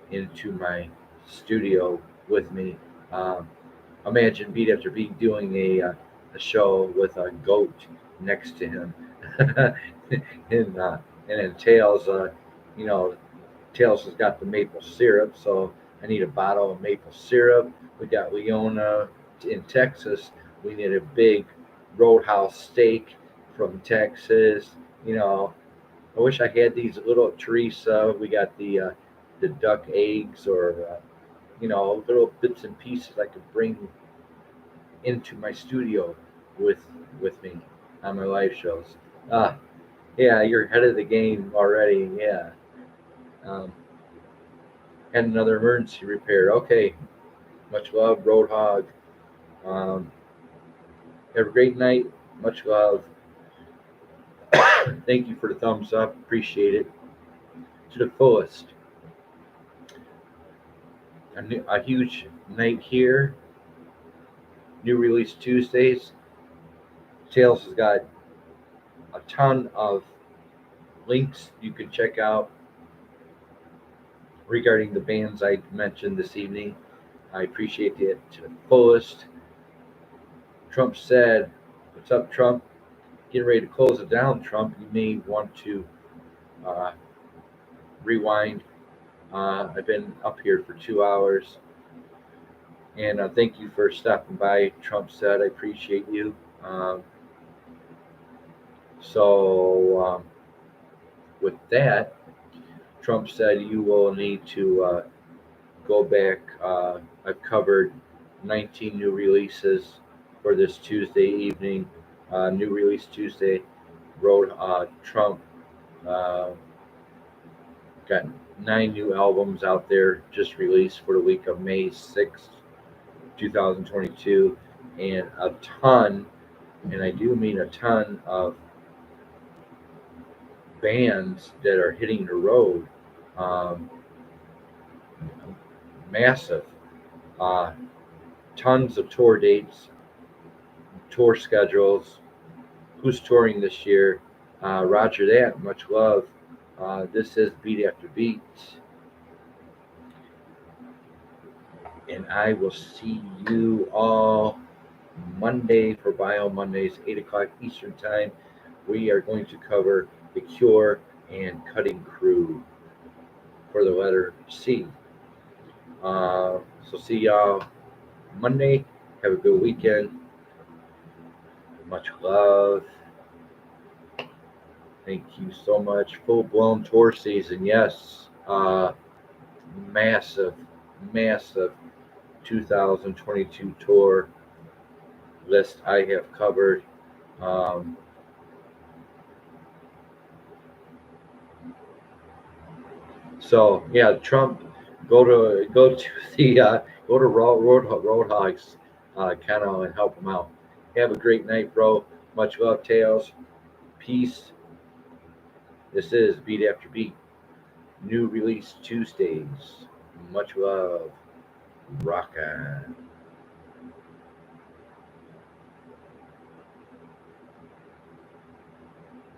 into my studio with me. Um, Imagine Beat After Beat doing a show with a goat next to him, and then Tails, you know, Tails has got the maple syrup, so I need a bottle of maple syrup. We got Leona in Texas. We need a big roadhouse steak from Texas. You know, I wish I had these little Teresa. We got the duck eggs, or little bits and pieces I could bring into my studio with me on my live shows. Ah, yeah, you're ahead of the game already. Yeah. Um, had another emergency repair. Okay. Much love, Roadhog. Um, have a great night. Much love. Thank you for the thumbs up. Appreciate it to the fullest. A huge night here. New Release Tuesdays. Tails has got a ton of links you can check out regarding the bands I mentioned this evening. I appreciate it to the fullest. Trump said, "What's up, Trump? Getting ready to close it down, Trump. You may want to uh, rewind. I've been up here for 2 hours, and thank you for stopping by." Trump said, "I appreciate you." So, with that, Trump said, "You will need to go back." I've covered 19 new releases for this Tuesday evening. New Release Tuesday. Wrote Trump. Uh, got 9 new albums out there just released for the week of May 6th, 2022, and a ton, and I do mean a ton, of bands that are hitting the road. Um, Massive. Uh, Tons of tour dates, tour schedules. Who's touring this year? Roger that. Much love. This is Beat After Beat. And I will see you all Monday for Bio Mondays, 8 o'clock Eastern Time. We are going to cover The Cure and Cutting Crew for the letter C. So see y'all Monday. Have a good weekend. Much love. Thank you so much. Full blown tour season. Yes. Massive, massive 2022 tour list I have covered. So yeah, Trump, go to the go to Roadhogs channel and help him out. Have a great night, bro. Much love, Tails. Peace. This is Beat After Beat. New Release Tuesdays. Much love. Rock on.